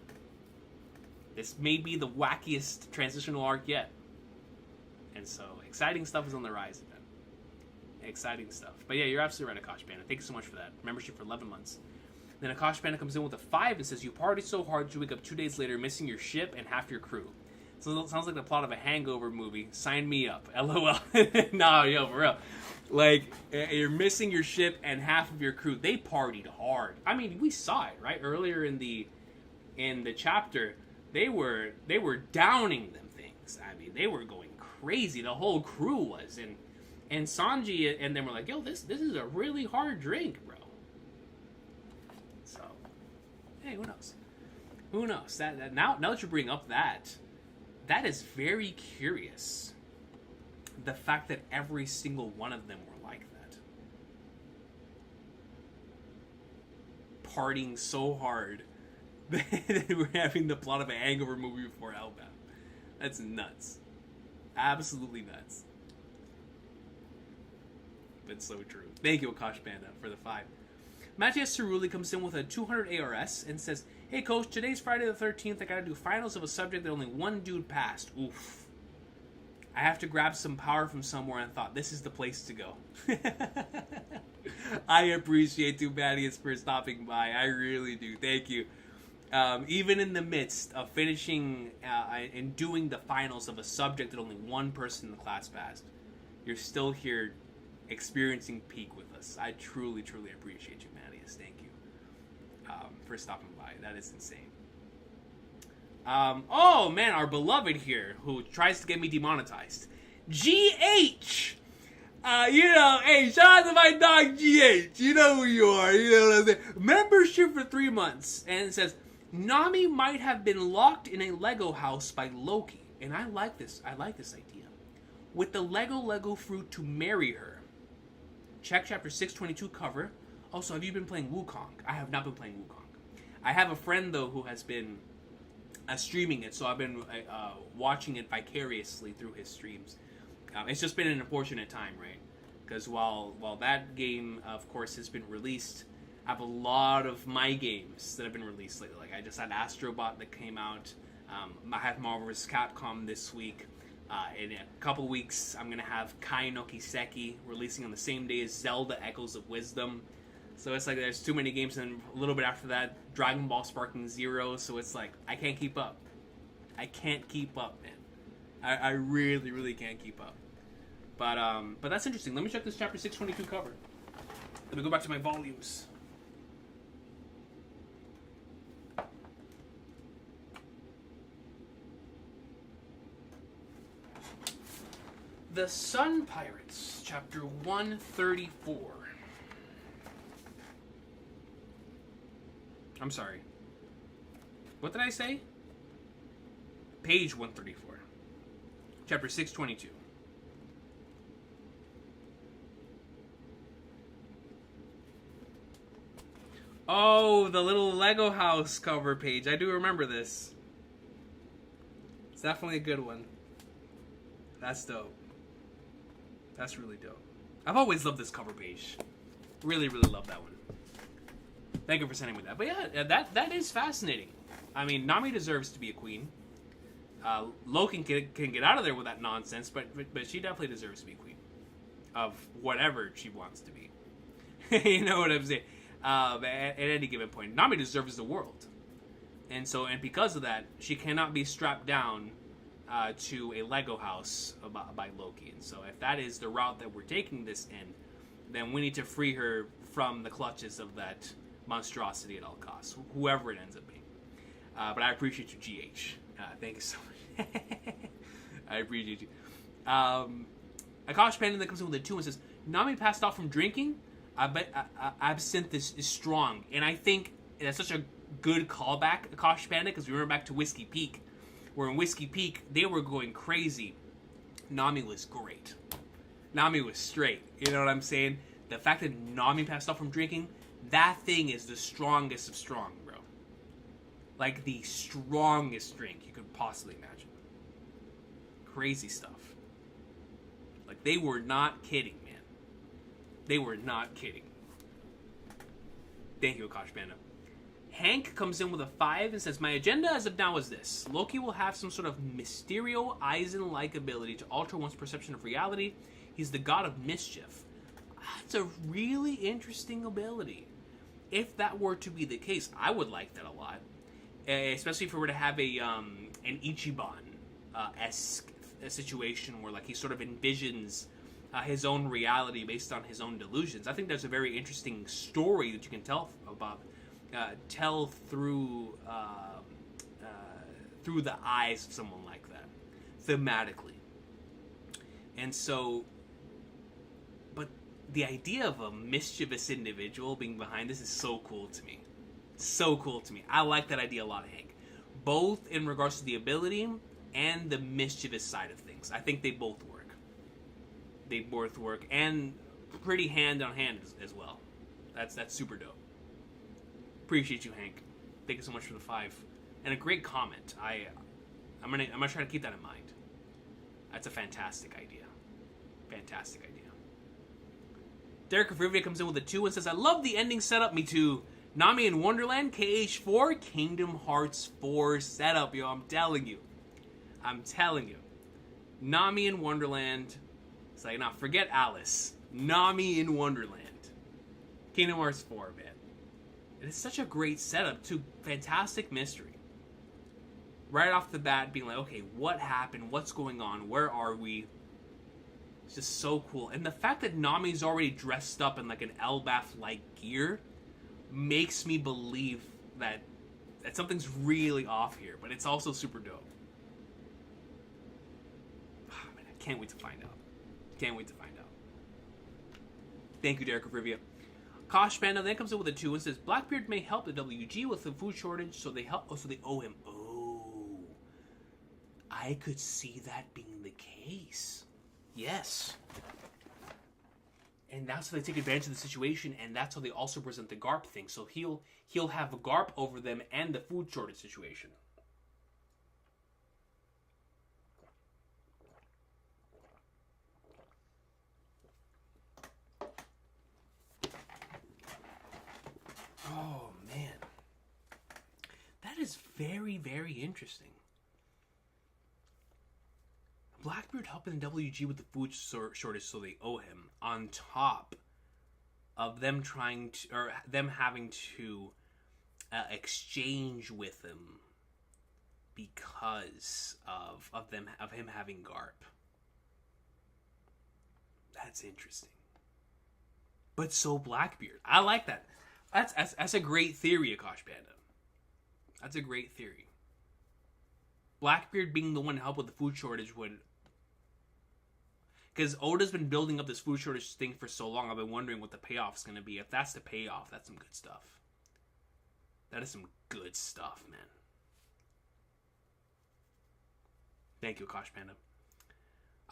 This may be the wackiest transitional arc yet. And so, exciting stuff is on the rise, man. Exciting stuff. But yeah, you're absolutely right, Akash Panda. Thank you so much for that. Membership for 11 months. Then Akash Panda comes in with a 5 and says, you partied so hard you wake up 2 days later missing your ship and half your crew. So it sounds like the plot of a Hangover movie. Sign me up. LOL. Nah, yo, for real. Like, you're missing your ship and half of your crew. They partied hard. I mean, we saw it, right? Earlier in the chapter, they were downing them things. I mean, they were going crazy. The whole crew was. And Sanji and them were like, yo, this is a really hard drink, bro. So, hey, who knows? Who knows? Now that you bring up that is very curious. The fact that every single one of them were like that. Partying so hard that we're having the plot of a Hangover movie before Elbaf. That's nuts. Absolutely nuts. But so true. Thank you, Akash Panda, for the 5. Matthias Cerulli comes in with a 200 ARS and says, hey, Coach, today's Friday the 13th. I gotta do finals of a subject that only one dude passed. Oof. I have to grab some power from somewhere and thought this is the place to go. I appreciate you, Matthias, for stopping by. I really do. Thank you. Even in the midst of finishing and doing the finals of a subject that only one person in the class passed, you're still here experiencing peak with us. I truly, truly appreciate you, Matthias. Thank you for stopping by. That is insane. Oh man, our beloved here, who tries to get me demonetized. GH! Hey, shout out to my dog GH. You know who you are, you know what I'm saying? Membership for 3 months. And it says, Nami might have been locked in a Lego house by Loki. And I like this idea. With the Lego fruit to marry her. Check chapter 622 cover. Also, have you been playing Wukong? I have not been playing Wukong. I have a friend, though, who has been streaming it, so I've been watching it vicariously through his streams. It's just been an unfortunate time, right? Because while that game, of course, has been released, I have a lot of my games that have been released lately. Like, I just had Astrobot that came out. I have Marvel vs. Capcom this week. In a couple weeks, I'm going to have Kai no Kiseki releasing on the same day as Zelda Echoes of Wisdom. So it's like there's too many games, and a little bit after that, Dragon Ball Sparking Zero. So it's like, I can't keep up. I can't keep up, man. I really, really can't keep up. But that's interesting. Let me check this chapter 622 cover. Let me go back to my volumes. The Sun Pirates, chapter 134. I'm sorry. What did I say? Page 134. Chapter 622. Oh, the little Lego house cover page. I do remember this. It's definitely a good one. That's dope. That's really dope. I've always loved this cover page. Really, really love that one. Thank you for sending me that. But yeah, that is fascinating. I mean, Nami deserves to be a queen. Loki can get out of there with that nonsense, but she definitely deserves to be queen of whatever she wants to be. You know what I'm saying? At any given point, Nami deserves the world, and because of that, she cannot be strapped down to a Lego house by Loki. And so, if that is the route that we're taking this in, then we need to free her from the clutches of that monstrosity at all costs, whoever it ends up being. But I appreciate you, GH. Thank you so much. I appreciate you. Akash Panda that comes in with a 2 and says, Nami passed out from drinking. I bet absinthe is strong. And I think that's such a good callback, Akash Panda, because we remember back to Whiskey Peak, where in Whiskey Peak, they were going crazy. Nami was great. Nami was straight. You know what I'm saying? The fact that Nami passed out from drinking, that thing is the strongest of strong, bro. Like the strongest drink you could possibly imagine. Crazy stuff. Like, they were not kidding, man. They were not kidding. Thank you, Akash Panda. Hank comes in with a 5 and says, my agenda as of now is this. Loki will have some sort of Mysterio Eisen-like ability to alter one's perception of reality. He's the god of mischief. That's a really interesting ability. If that were to be the case, I would like that a lot. Especially if we were to have an Ichiban-esque situation where, like, he sort of envisions his own reality based on his own delusions. I think there's a very interesting story that you can tell through the eyes of someone like that, thematically. And so, but the idea of a mischievous individual being behind this is so cool to me. So cool to me. I like that idea a lot, Hank. Both in regards to the ability and the mischievous side of things. I think they both work. They both work, and pretty hand on hand as well. That's super dope. Appreciate you, Hank. Thank you so much for the 5, and a great comment. I'm gonna try to keep that in mind. That's a fantastic idea. Fantastic idea. Derek of Rivia comes in with a 2 and says, I love the ending setup. Me too. Nami in Wonderland, KH4, Kingdom Hearts 4 setup, yo. I'm telling you. Nami in Wonderland. It's like, nah, forget Alice. Nami in Wonderland. Kingdom Hearts 4, man. It is such a great setup, too. Fantastic mystery. Right off the bat, being like, okay, what happened? What's going on? Where are we? It's just so cool. And the fact that Nami's already dressed up in like an Elbaf-like gear makes me believe that something's really off here. But it's also super dope. Oh, man, I can't wait to find out. Thank you, Derek of Rivia. Kosh Panda then comes in with a 2 and says, Blackbeard may help the WG with the food shortage, so they owe him. Oh, I could see that being the case. Yes. And that's how they take advantage of the situation, and that's how they also present the Garp thing. So he'll have a Garp over them and the food shortage situation. Oh, man. That is very, very interesting. Blackbeard helping WG with the food shortage, so they owe him, on top of them having to exchange with him because of him having Garp. That's interesting. But so Blackbeard, I like that. That's a great theory, Akash Panda. That's a great theory. Blackbeard being the one to help with the food shortage would... Because Oda's been building up this food shortage thing for so long, I've been wondering what the payoff's going to be. If that's the payoff, that's some good stuff. That is some good stuff, man. Thank you, Akash Panda.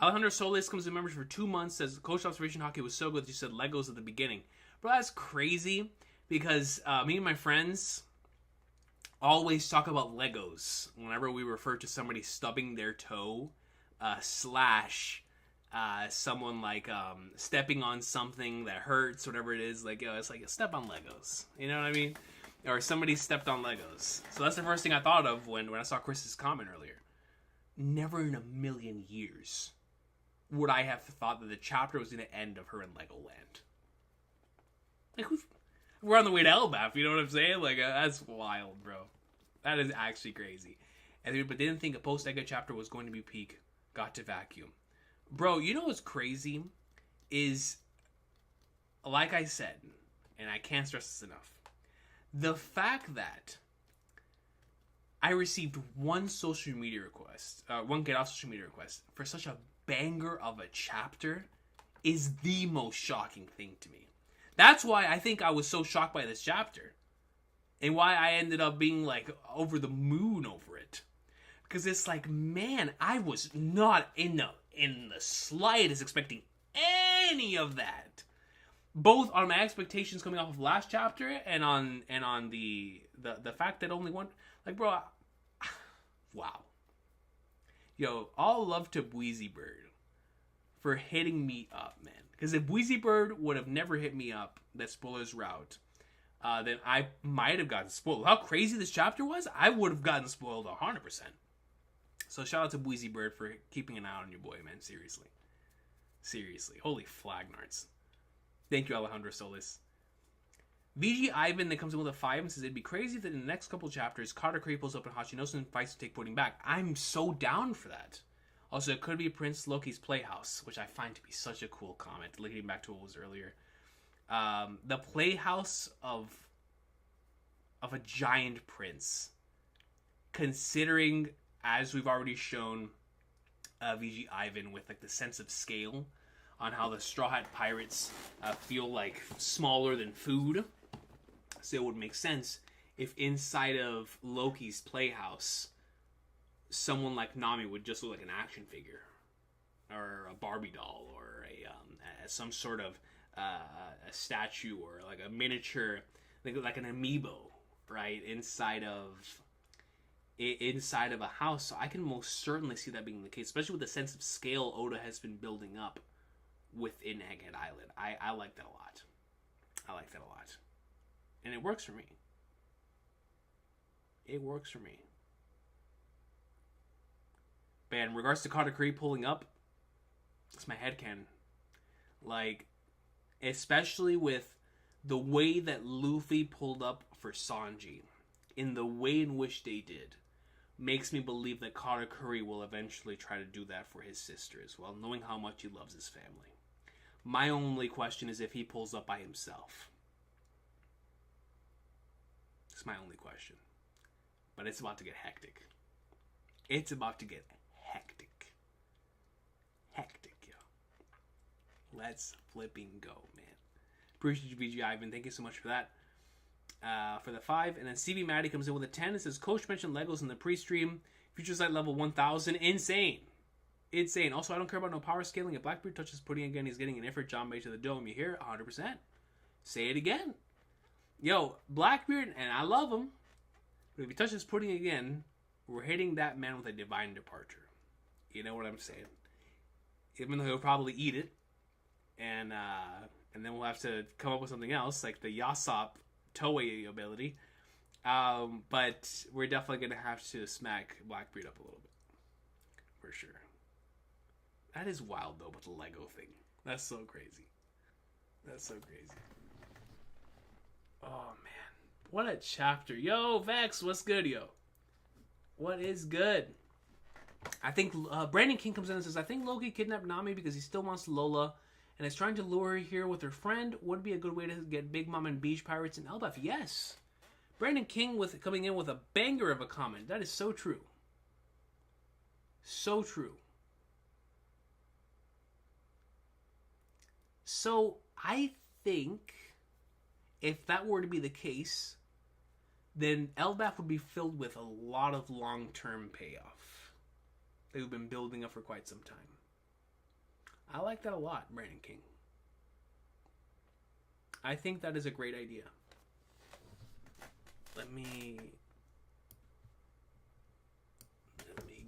Alejandro Solis comes in members for 2 months, says, Coach Observation Hockey was so good that you said Legos at the beginning. Bro, that's crazy, because me and my friends always talk about Legos whenever we refer to somebody stubbing their toe, slash... someone like stepping on something that hurts, whatever it is, like, yo, it's like a step on Legos. You know what I mean? Or somebody stepped on Legos. So that's the first thing I thought of when I saw Chris's comment earlier. Never in a million years would I have thought that the chapter was going to end of her in Legoland. Like, we're on the way to Elbaf, you know what I'm saying? Like, that's wild, bro. That is actually crazy. But didn't think a post-Ega chapter was going to be peak. Got to vacuum. Bro, you know what's crazy? Is, like I said, and I can't stress this enough, The fact that I received one social media request, one get off social media request for such a banger of a chapter is the most shocking thing to me. That's why I think I was so shocked by this chapter. And why I ended up being like over the moon over it. Because it's like, man, I was not in the slightest expecting any of that. Both on my expectations coming off of last chapter and on the fact that only one, like, bro, wow. Yo, all love to Bweezy Bird for hitting me up, man. Because if Bweezy Bird would have never hit me up, that spoilers route, then I might have gotten spoiled. How crazy this chapter was, I would have gotten spoiled 100%. So shout out to Bweezy Bird for keeping an eye on your boy, man. Seriously. Holy flagnards. Thank you, Alejandro Solis. VG Ivan that comes in with a 5 and says, it'd be crazy that in the next couple chapters, Carter pulls up and Hashinosu fights to take Pudding back. I'm so down for that. Also, it could be Prince Loki's playhouse, which I find to be such a cool comment, linking back to what was earlier. The playhouse of a giant prince. Considering, as we've already shown, VG Ivan with like the sense of scale on how the Straw Hat Pirates feel like smaller than food. So it would make sense if inside of Loki's playhouse, someone like Nami would just look like an action figure, or a Barbie doll, or some sort of a statue, or like a miniature, like an amiibo, right, inside of a house. So I can most certainly see that being the case, especially with the sense of scale Oda has been building up within Egghead Island. I like that a lot. And it works for me. But in regards to Katakuri pulling up, it's my headcanon. Like, especially with the way that Luffy pulled up for Sanji, in the way in which they did, makes me believe that Katakuri will eventually try to do that for his sister as well, knowing how much he loves his family. My only question is if he pulls up by himself. It's my only question. But it's about to get hectic. Hectic, yo. Let's flipping go, man. Appreciate you, BG Ivan. Thank you so much for that. For the 5. And then CV Maddie comes in with a 10. It says, Coach mentioned Legos in the pre-stream. Future Sight level 1000. Insane. Also, I don't care about no power scaling. If Blackbeard touches Pudding again, he's getting an Ifrit Jambe to the dome. You hear it? 100%. Say it again. Yo, Blackbeard, and I love him, but if he touches Pudding again, we're hitting that man with a divine departure. You know what I'm saying? Even though he'll probably eat it, and then we'll have to come up with something else, like the Yasop Toei ability. But we're definitely going to have to smack Blackbeard up a little bit. For sure. That is wild, though, with the Lego thing. That's so crazy. Oh, man. What a chapter. Yo, Vex, what's good, yo? What is good? I think Brandon King comes in and says, I think Loki kidnapped Nami because he still wants Lola and is trying to lure her here with her friend. Would be a good way to get Big Mom and Beach Pirates in Elbaf. Yes. Brandon King coming in with a banger of a comment. That is so true. So true. So I think if that were to be the case, then Elbaf would be filled with a lot of long-term payoff that we've been building up for quite some time. I like that a lot, Brandon King. I think that is a great idea. Let me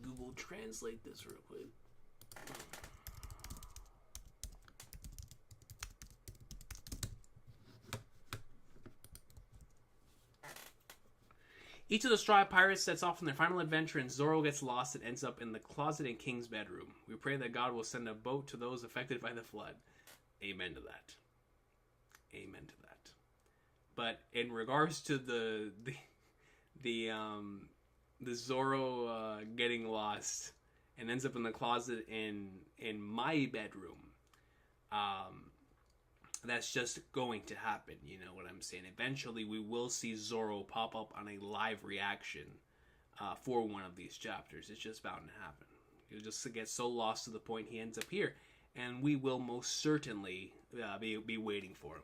Google Translate this real quick. Each of the Straw Hat Pirates sets off on their final adventure, and Zoro gets lost and ends up in the closet in King's bedroom. We pray that God will send a boat to those affected by the flood. Amen to that. Amen to that. But in regards to the Zoro getting lost and ends up in the closet in my bedroom, That's just going to happen. You know what I'm saying? Eventually, we will see Zoro pop up on a live reaction for one of these chapters. It's just bound to happen. He'll just get so lost to the point he ends up here, and we will most certainly be waiting for him.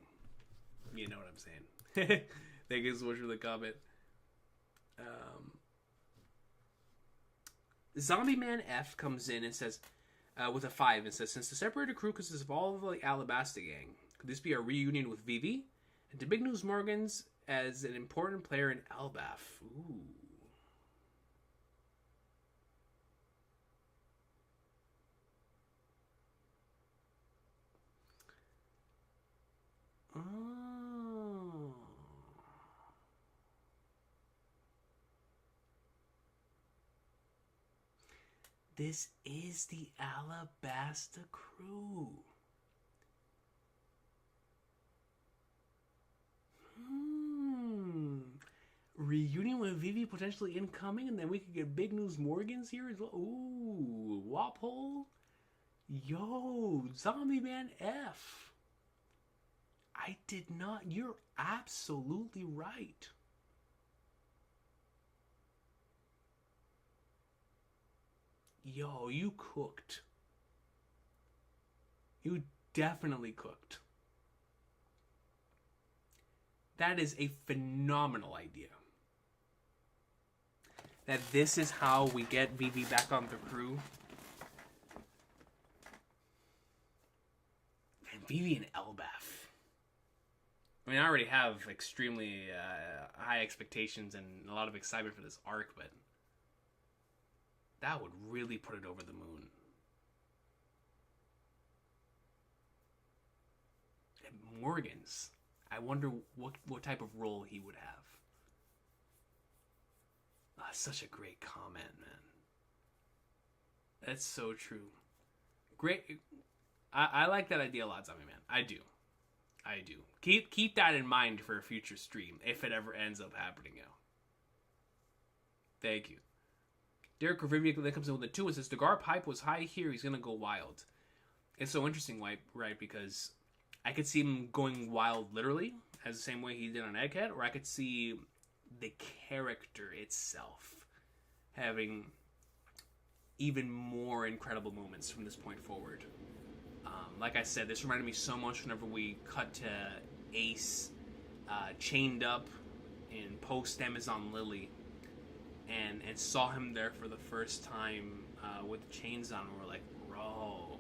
You know what I'm saying? Thank you so much for the comment. Zombie Man F comes in and says, with a 5, and says, since the separated crew consists of all of the Alabasta gang, could this be a reunion with Vivi? And to Big News Morgans as an important player in Albaf. Ooh. Oh. This is the Alabasta crew. Reunion with Vivi potentially incoming, and then we could get Big News Morgans here as well. Ooh, Waphole. Yo, Zombie Man F. I did not. You're absolutely right. Yo, you cooked. You definitely cooked. That is a phenomenal idea. That this is how we get Vivi back on the crew. And Vivi and Elbaf. I mean, I already have extremely high expectations and a lot of excitement for this arc, but that would really put it over the moon. And Morgans. I wonder what type of role he would have. Such a great comment, man. That's so true. Great. I like that idea a lot, Zombie Man. I do. Keep that in mind for a future stream, if it ever ends up happening, yo. Thank you. Derek Rivia then comes in with a 2 and says, the Garp hype was high here, he's gonna go wild. It's so interesting, right? Because I could see him going wild literally, as the same way he did on Egghead, or I could see the character itself having even more incredible moments from this point forward. Like I said, this reminded me so much whenever we cut to Ace chained up in post-Amazon Lily and saw him there for the first time with the chains on, and we're like, bro,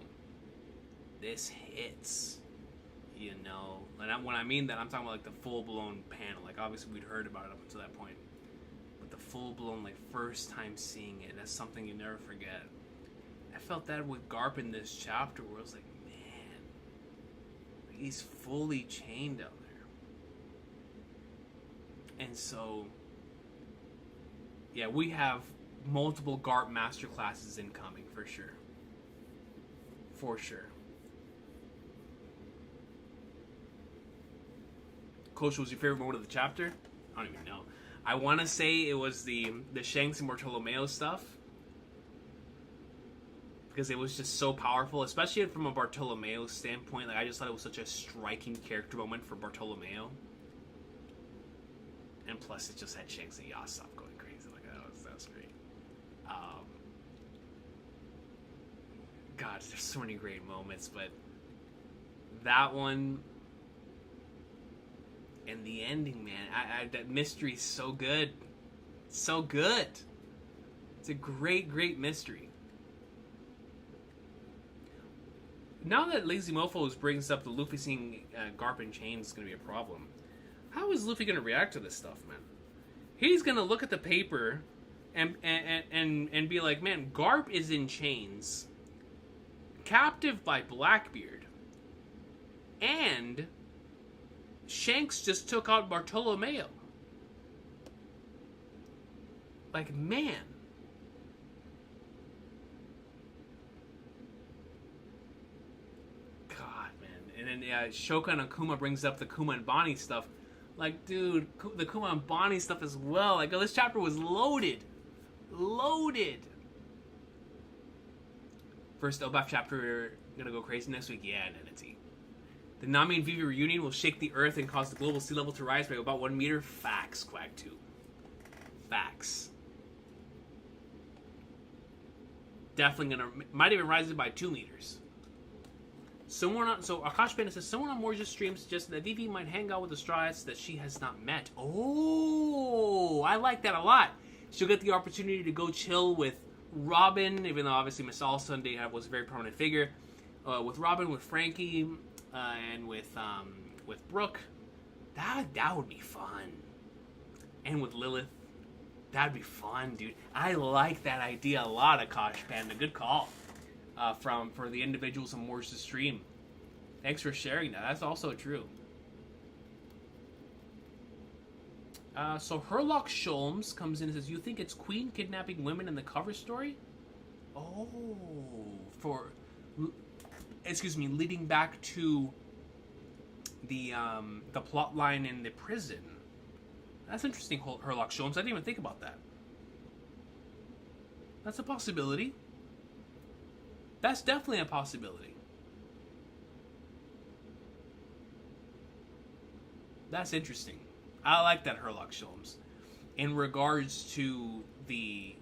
this hits. You know, and when I mean that, I'm talking about like the full-blown panel. Like, obviously we'd heard about it up until that point, but the full-blown, like, first time seeing it, that's something you never forget. I felt that with Garp in this chapter, where I was like, man, he's fully chained out there. And so, yeah, we have multiple Garp masterclasses incoming for sure. For sure. Coach, was your favorite moment of the chapter? I don't even know. I want to say it was the Shanks and Bartolomeo stuff, because it was just so powerful, especially from a Bartolomeo standpoint. Like, I just thought it was such a striking character moment for Bartolomeo, and plus it just had Shanks and Yasop going crazy. Like, that was great. God, there's so many great moments, but that one. And the ending, man, that mystery is so good. So good. It's a great, great mystery. Now that Lazy Mofos brings up the Luffy seeing Garp in chains is going to be a problem, how is Luffy going to react to this stuff, man? He's going to look at the paper and be like, man, Garp is in chains, captive by Blackbeard, and Shanks just took out Bartolomeo. Like, man. God, man. And then Shoka and Akuma brings up the Kuma and Bonnie stuff. Like, dude, the Kuma and Bonnie stuff as well. Like, this chapter was loaded. Loaded. First Elbaf chapter gonna go crazy next week? Yeah, Nenity. The Nami and Vivi reunion will shake the Earth and cause the global sea level to rise by about 1 meter. Facts, Quack2. Facts. Definitely gonna... Might even rise it by 2 meters. Someone on... So, Akash Panda says, someone on Morja's stream suggested that Vivi might hang out with the Straw Hats that she has not met. Oh! I like that a lot. She'll get the opportunity to go chill with Robin, even though obviously Miss All Sunday was a very prominent figure. With Robin, with Frankie, and with Brooke. That would be fun. And with Lilith. That'd be fun, dude. I like that idea a lot, Akash Panda. Good call. For the individuals on Morse's stream. Thanks for sharing that. That's also true. So Herlock Sholmes comes in and says, you think it's Queen kidnapping women in the cover story? Oh, leading back to the plot line in the prison. That's interesting, Herlock Sholmes. I didn't even think about that. That's a possibility. That's definitely a possibility. That's interesting. I like that, Herlock Sholmes. In regards to the...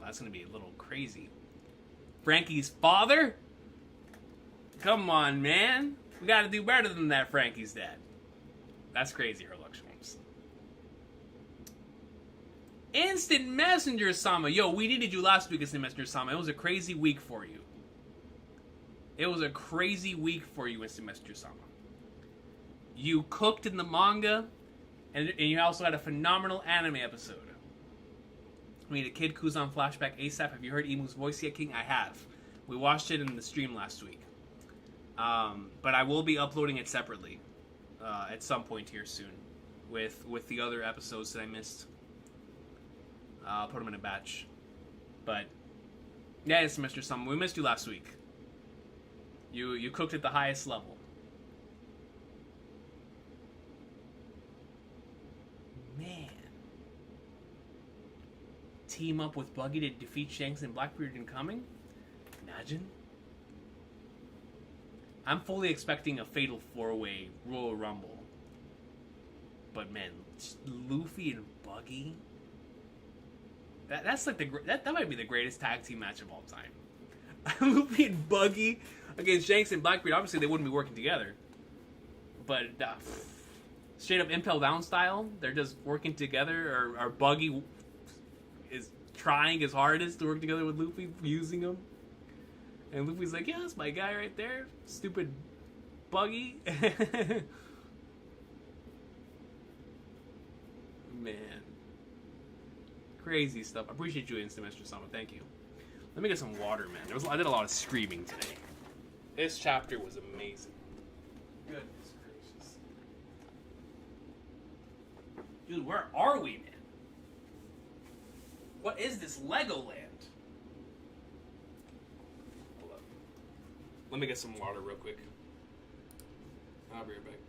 That's going to be a little crazy. Frankie's father? Come on, man. We got to do better than that, Frankie's dad. That's crazy, Herlock Sholmes. Instant Messenger Sama. Yo, we needed you last week, Instant Messenger Sama. It was a crazy week for you. It was a crazy week for you, Instant Messenger Sama. You cooked in the manga, and you also had a phenomenal anime episode. We need a Kid Kuzan flashback ASAP. Have you heard Emu's voice yet, King? I have. We watched it in the stream last week. But I will be uploading it separately at some point here soon with the other episodes that I missed. I'll put them in a batch. But, yeah, it's Mr. Summer. We missed you last week. You cooked at the highest level. Man. Team up with Buggy to defeat Shanks and Blackbeard incoming? Imagine. I'm fully expecting a fatal 4-way Royal Rumble. But man, Luffy and Buggy? That's like that might be the greatest tag team match of all time. Luffy and Buggy against Shanks and Blackbeard. Obviously they wouldn't be working together. But straight up Impel Down style, they're just working together, or Buggy is trying his hardest to work together with Luffy, using him. And Luffy's like, yeah, that's my guy right there. Stupid Buggy. Man. Crazy stuff. I appreciate you, Instant Mr. Sama. Thank you. Let me get some water, man. I did a lot of screaming today. This chapter was amazing. Goodness gracious. Dude, where are we, man? What is this Legoland? Hold up. Let me get some water real quick. I'll be right back.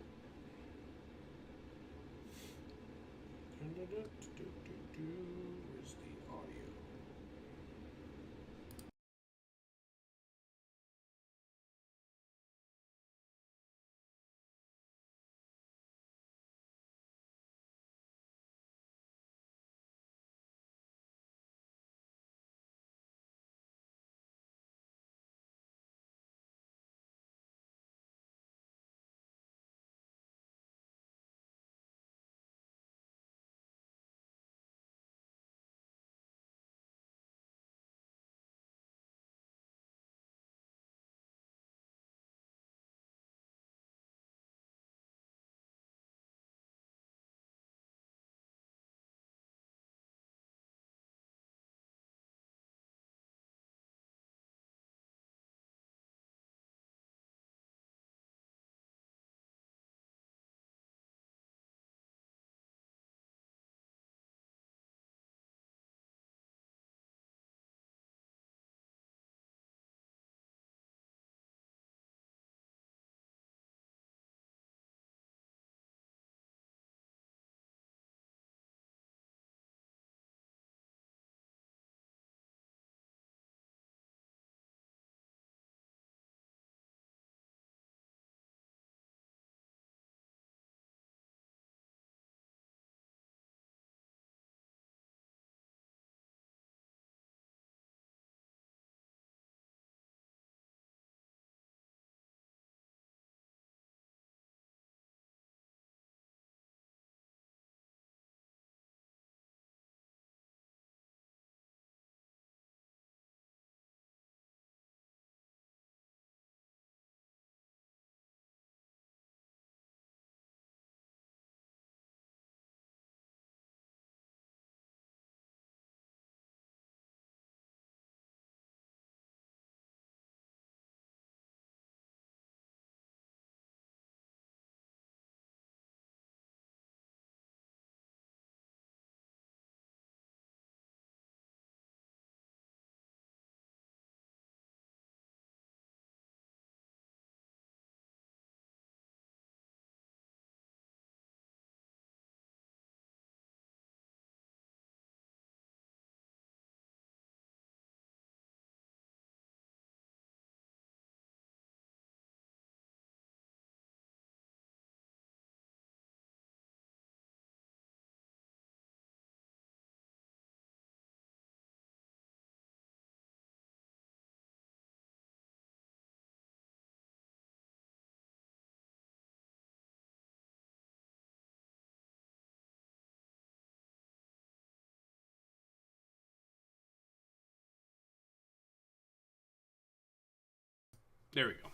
There we go.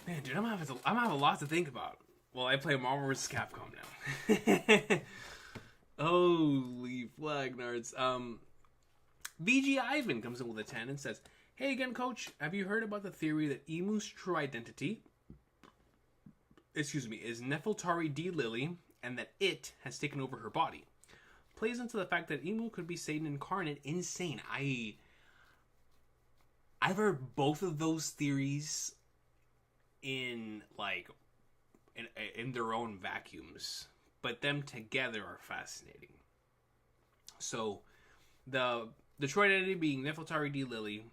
Man, dude, I'm having a lot to think about while I play Marvel vs. Capcom now. Holy flag nards. VG Ivan comes in with a 10 and says, "Hey again, Coach. Have you heard about the theory that Emu's true identity, is Nefeltari D. Lily, and that it has taken over her body? Plays into the fact that Emu could be Satan incarnate. Insane. I've heard both of those theories in their own vacuums, but them together are fascinating. So the true identity being Nefeltari D. Lily,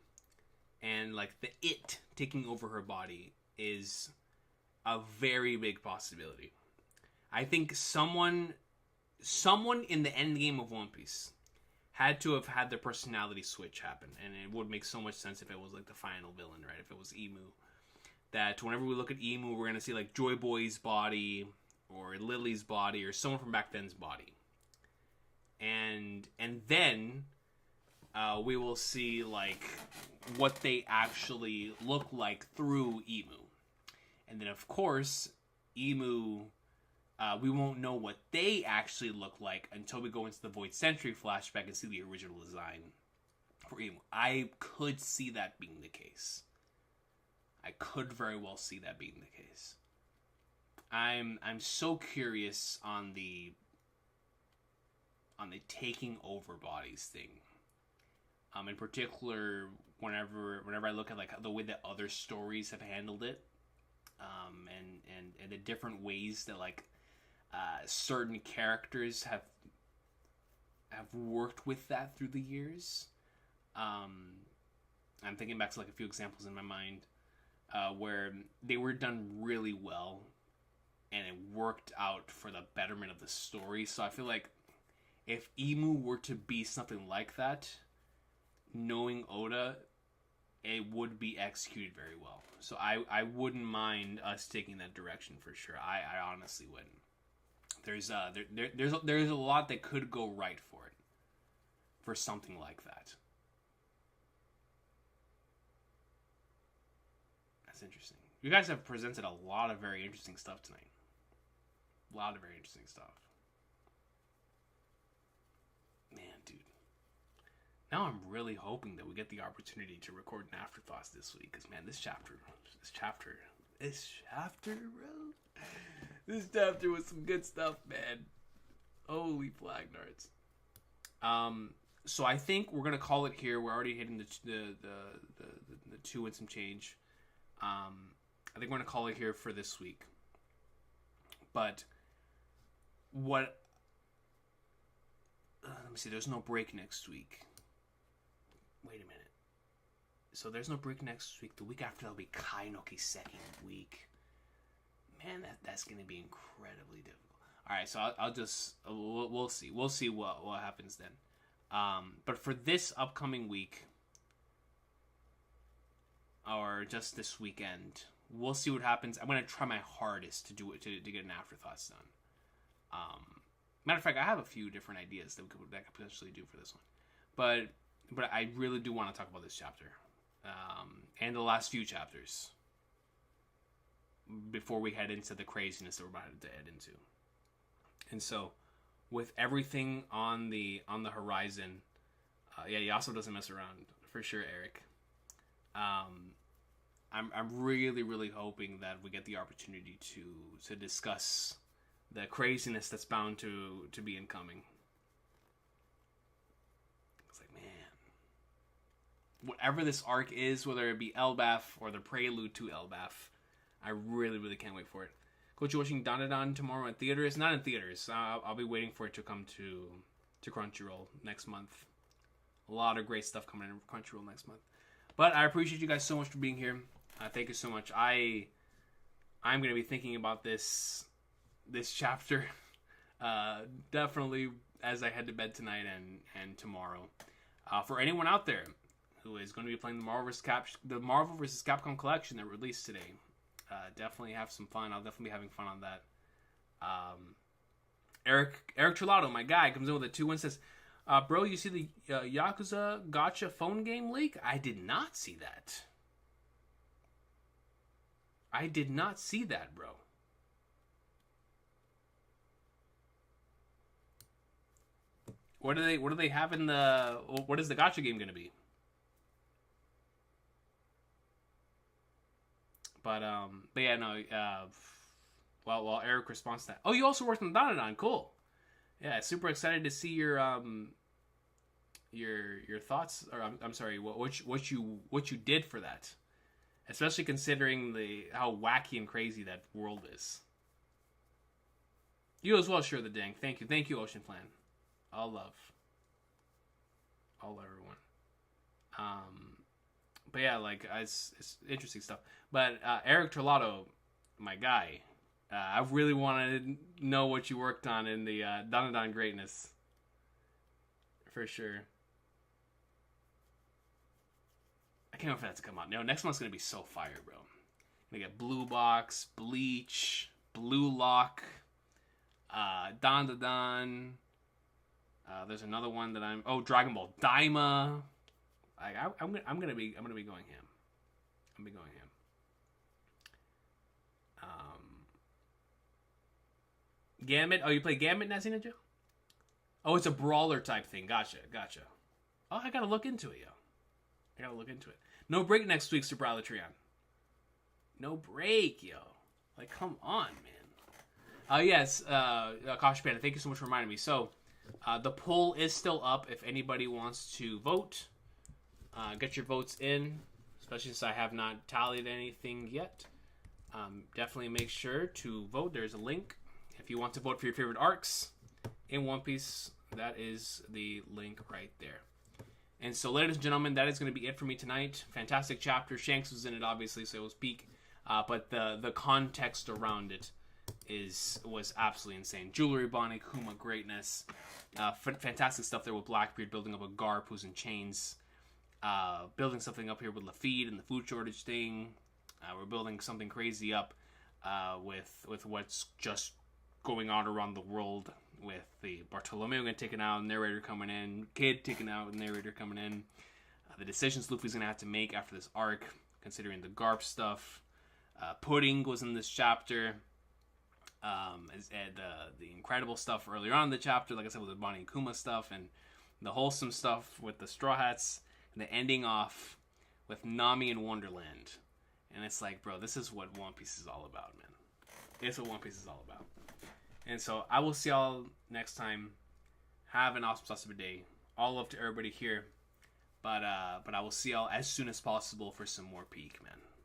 and like the it taking over her body is a very big possibility. I think someone in the end game of One Piece had to have had their personality switch happen, and it would make so much sense if it was like the final villain, right? If it was Emu, that whenever we look at Emu, we're gonna see like Joy Boy's body or Lily's body or someone from back then's body, and then we will see like what they actually look like through Emu, and then of course Emu. We won't know what they actually look like until we go into the Void Century flashback and see the original design for Emu. I could see that being the case. I could very well see that being the case. I'm so curious on the taking over bodies thing. In particular, whenever I look at like the way that other stories have handled it, and the different ways that like certain characters have worked with that through the years. I'm thinking back to like a few examples in my mind where they were done really well and it worked out for the betterment of the story. So I feel like if Emu were to be something like that, knowing Oda, it would be executed very well. So I wouldn't mind us taking that direction for sure. I honestly wouldn't. There's a lot that could go right for it, for something like that. That's interesting. You guys have presented a lot of very interesting stuff tonight. A lot of very interesting stuff. Man, dude. Now I'm really hoping that we get the opportunity to record an Afterthoughts this week, because man, this chapter, bro. This chapter was some good stuff, man. Holy flag nards. So I think we're gonna call it here. We're already hitting the 2 and some change. I think we're gonna call it here for this week. But what? Let me see. There's no break next week. Wait a minute. So there's no break next week. The week after that'll be Kainoki's second week. Man, that's going to be incredibly difficult. All right, so I'll just we'll see. We'll see what happens then. But for this upcoming week, or just this weekend, we'll see what happens. I'm going to try my hardest to do it to get an Afterthoughts done. Matter of fact, I have a few different ideas that I could potentially do for this one. But I really do want to talk about this chapter and the last few chapters before we head into the craziness that we're about to head into. And so, with everything on the horizon, Yasuo doesn't mess around for sure, Eric. I'm really, really hoping that we get the opportunity to discuss the craziness that's bound to be incoming. It's like, man, whatever this arc is, whether it be Elbaf or the prelude to Elbaf, I really, really can't wait for it. Coach, you watching Dandadan tomorrow in theaters? Not in theaters. I'll be waiting for it to come to Crunchyroll next month. A lot of great stuff coming in Crunchyroll next month. But I appreciate you guys so much for being here. Thank you so much. I'm going to be thinking about this chapter definitely as I head to bed tonight and tomorrow. For anyone out there who is going to be playing the Marvel vs. Capcom collection that released today, definitely have some fun. I'll definitely be having fun on that. Eric Trelato, my guy, comes in with a 2 and says, bro, you see the Yakuza Gacha phone game leak? I did not see that. I did not see that, bro. What do they have in the? What is the gotcha game going to be? But yeah, no. Well, Eric responds to that. Oh, you also worked on Donadon. Cool. Yeah, super excited to see your thoughts. Or I'm sorry, what you did for that, especially considering how wacky and crazy that world is. You as well, sure the dang. Thank you, Ocean Plan. All love, all everyone. But yeah, like it's interesting stuff. But Eric Terlato, my guy, I really want to know what you worked on in the Donadon Greatness. For sure. I can't wait for that to come out. No, next month's gonna be so fire, bro. Gonna get Blue Box, Bleach, Blue Lock, Donadon. There's another one that Dragon Ball Daima. I'm gonna be going ham. I'm gonna be going ham. Gambit. Oh, you play Gambit, Nazi Ninja? Oh, it's a brawler type thing. Gotcha. Oh, I gotta look into it, yo. No break next week, Super Alatrion. No break, yo. Like, come on, man. Yes, Kosh Panda, thank you so much for reminding me. So, the poll is still up if anybody wants to vote. Get your votes in, especially since I have not tallied anything yet. Definitely make sure to vote. There's a link. If you want to vote for your favorite arcs in One Piece, that is the link right there. And so, ladies and gentlemen, that is going to be it for me tonight. Fantastic chapter. Shanks was in it, obviously, so it was peak. But the context around it was absolutely insane. Jewelry, Bonnie, Kuma, greatness. Fantastic stuff there with Blackbeard building up a Garp who's in chains. Building something up here with Lafitte and the food shortage thing. We're building something crazy up with what's just going on around the world with the Bartolomeo getting taken out, narrator coming in, Kid taken out, narrator coming in. The decisions Luffy's going to have to make after this arc, considering the Garp stuff. Pudding was in this chapter. The incredible stuff earlier on in the chapter, like I said, with the Bonnie and Kuma stuff, and the wholesome stuff with the Straw Hats, and the ending off with Nami in Wonderland. And it's like, bro, this is what One Piece is all about, man. It's what One Piece is all about. And so I will see y'all next time. Have an awesome sauce of a day. All love to everybody here. But I will see y'all as soon as possible for some more peak, man.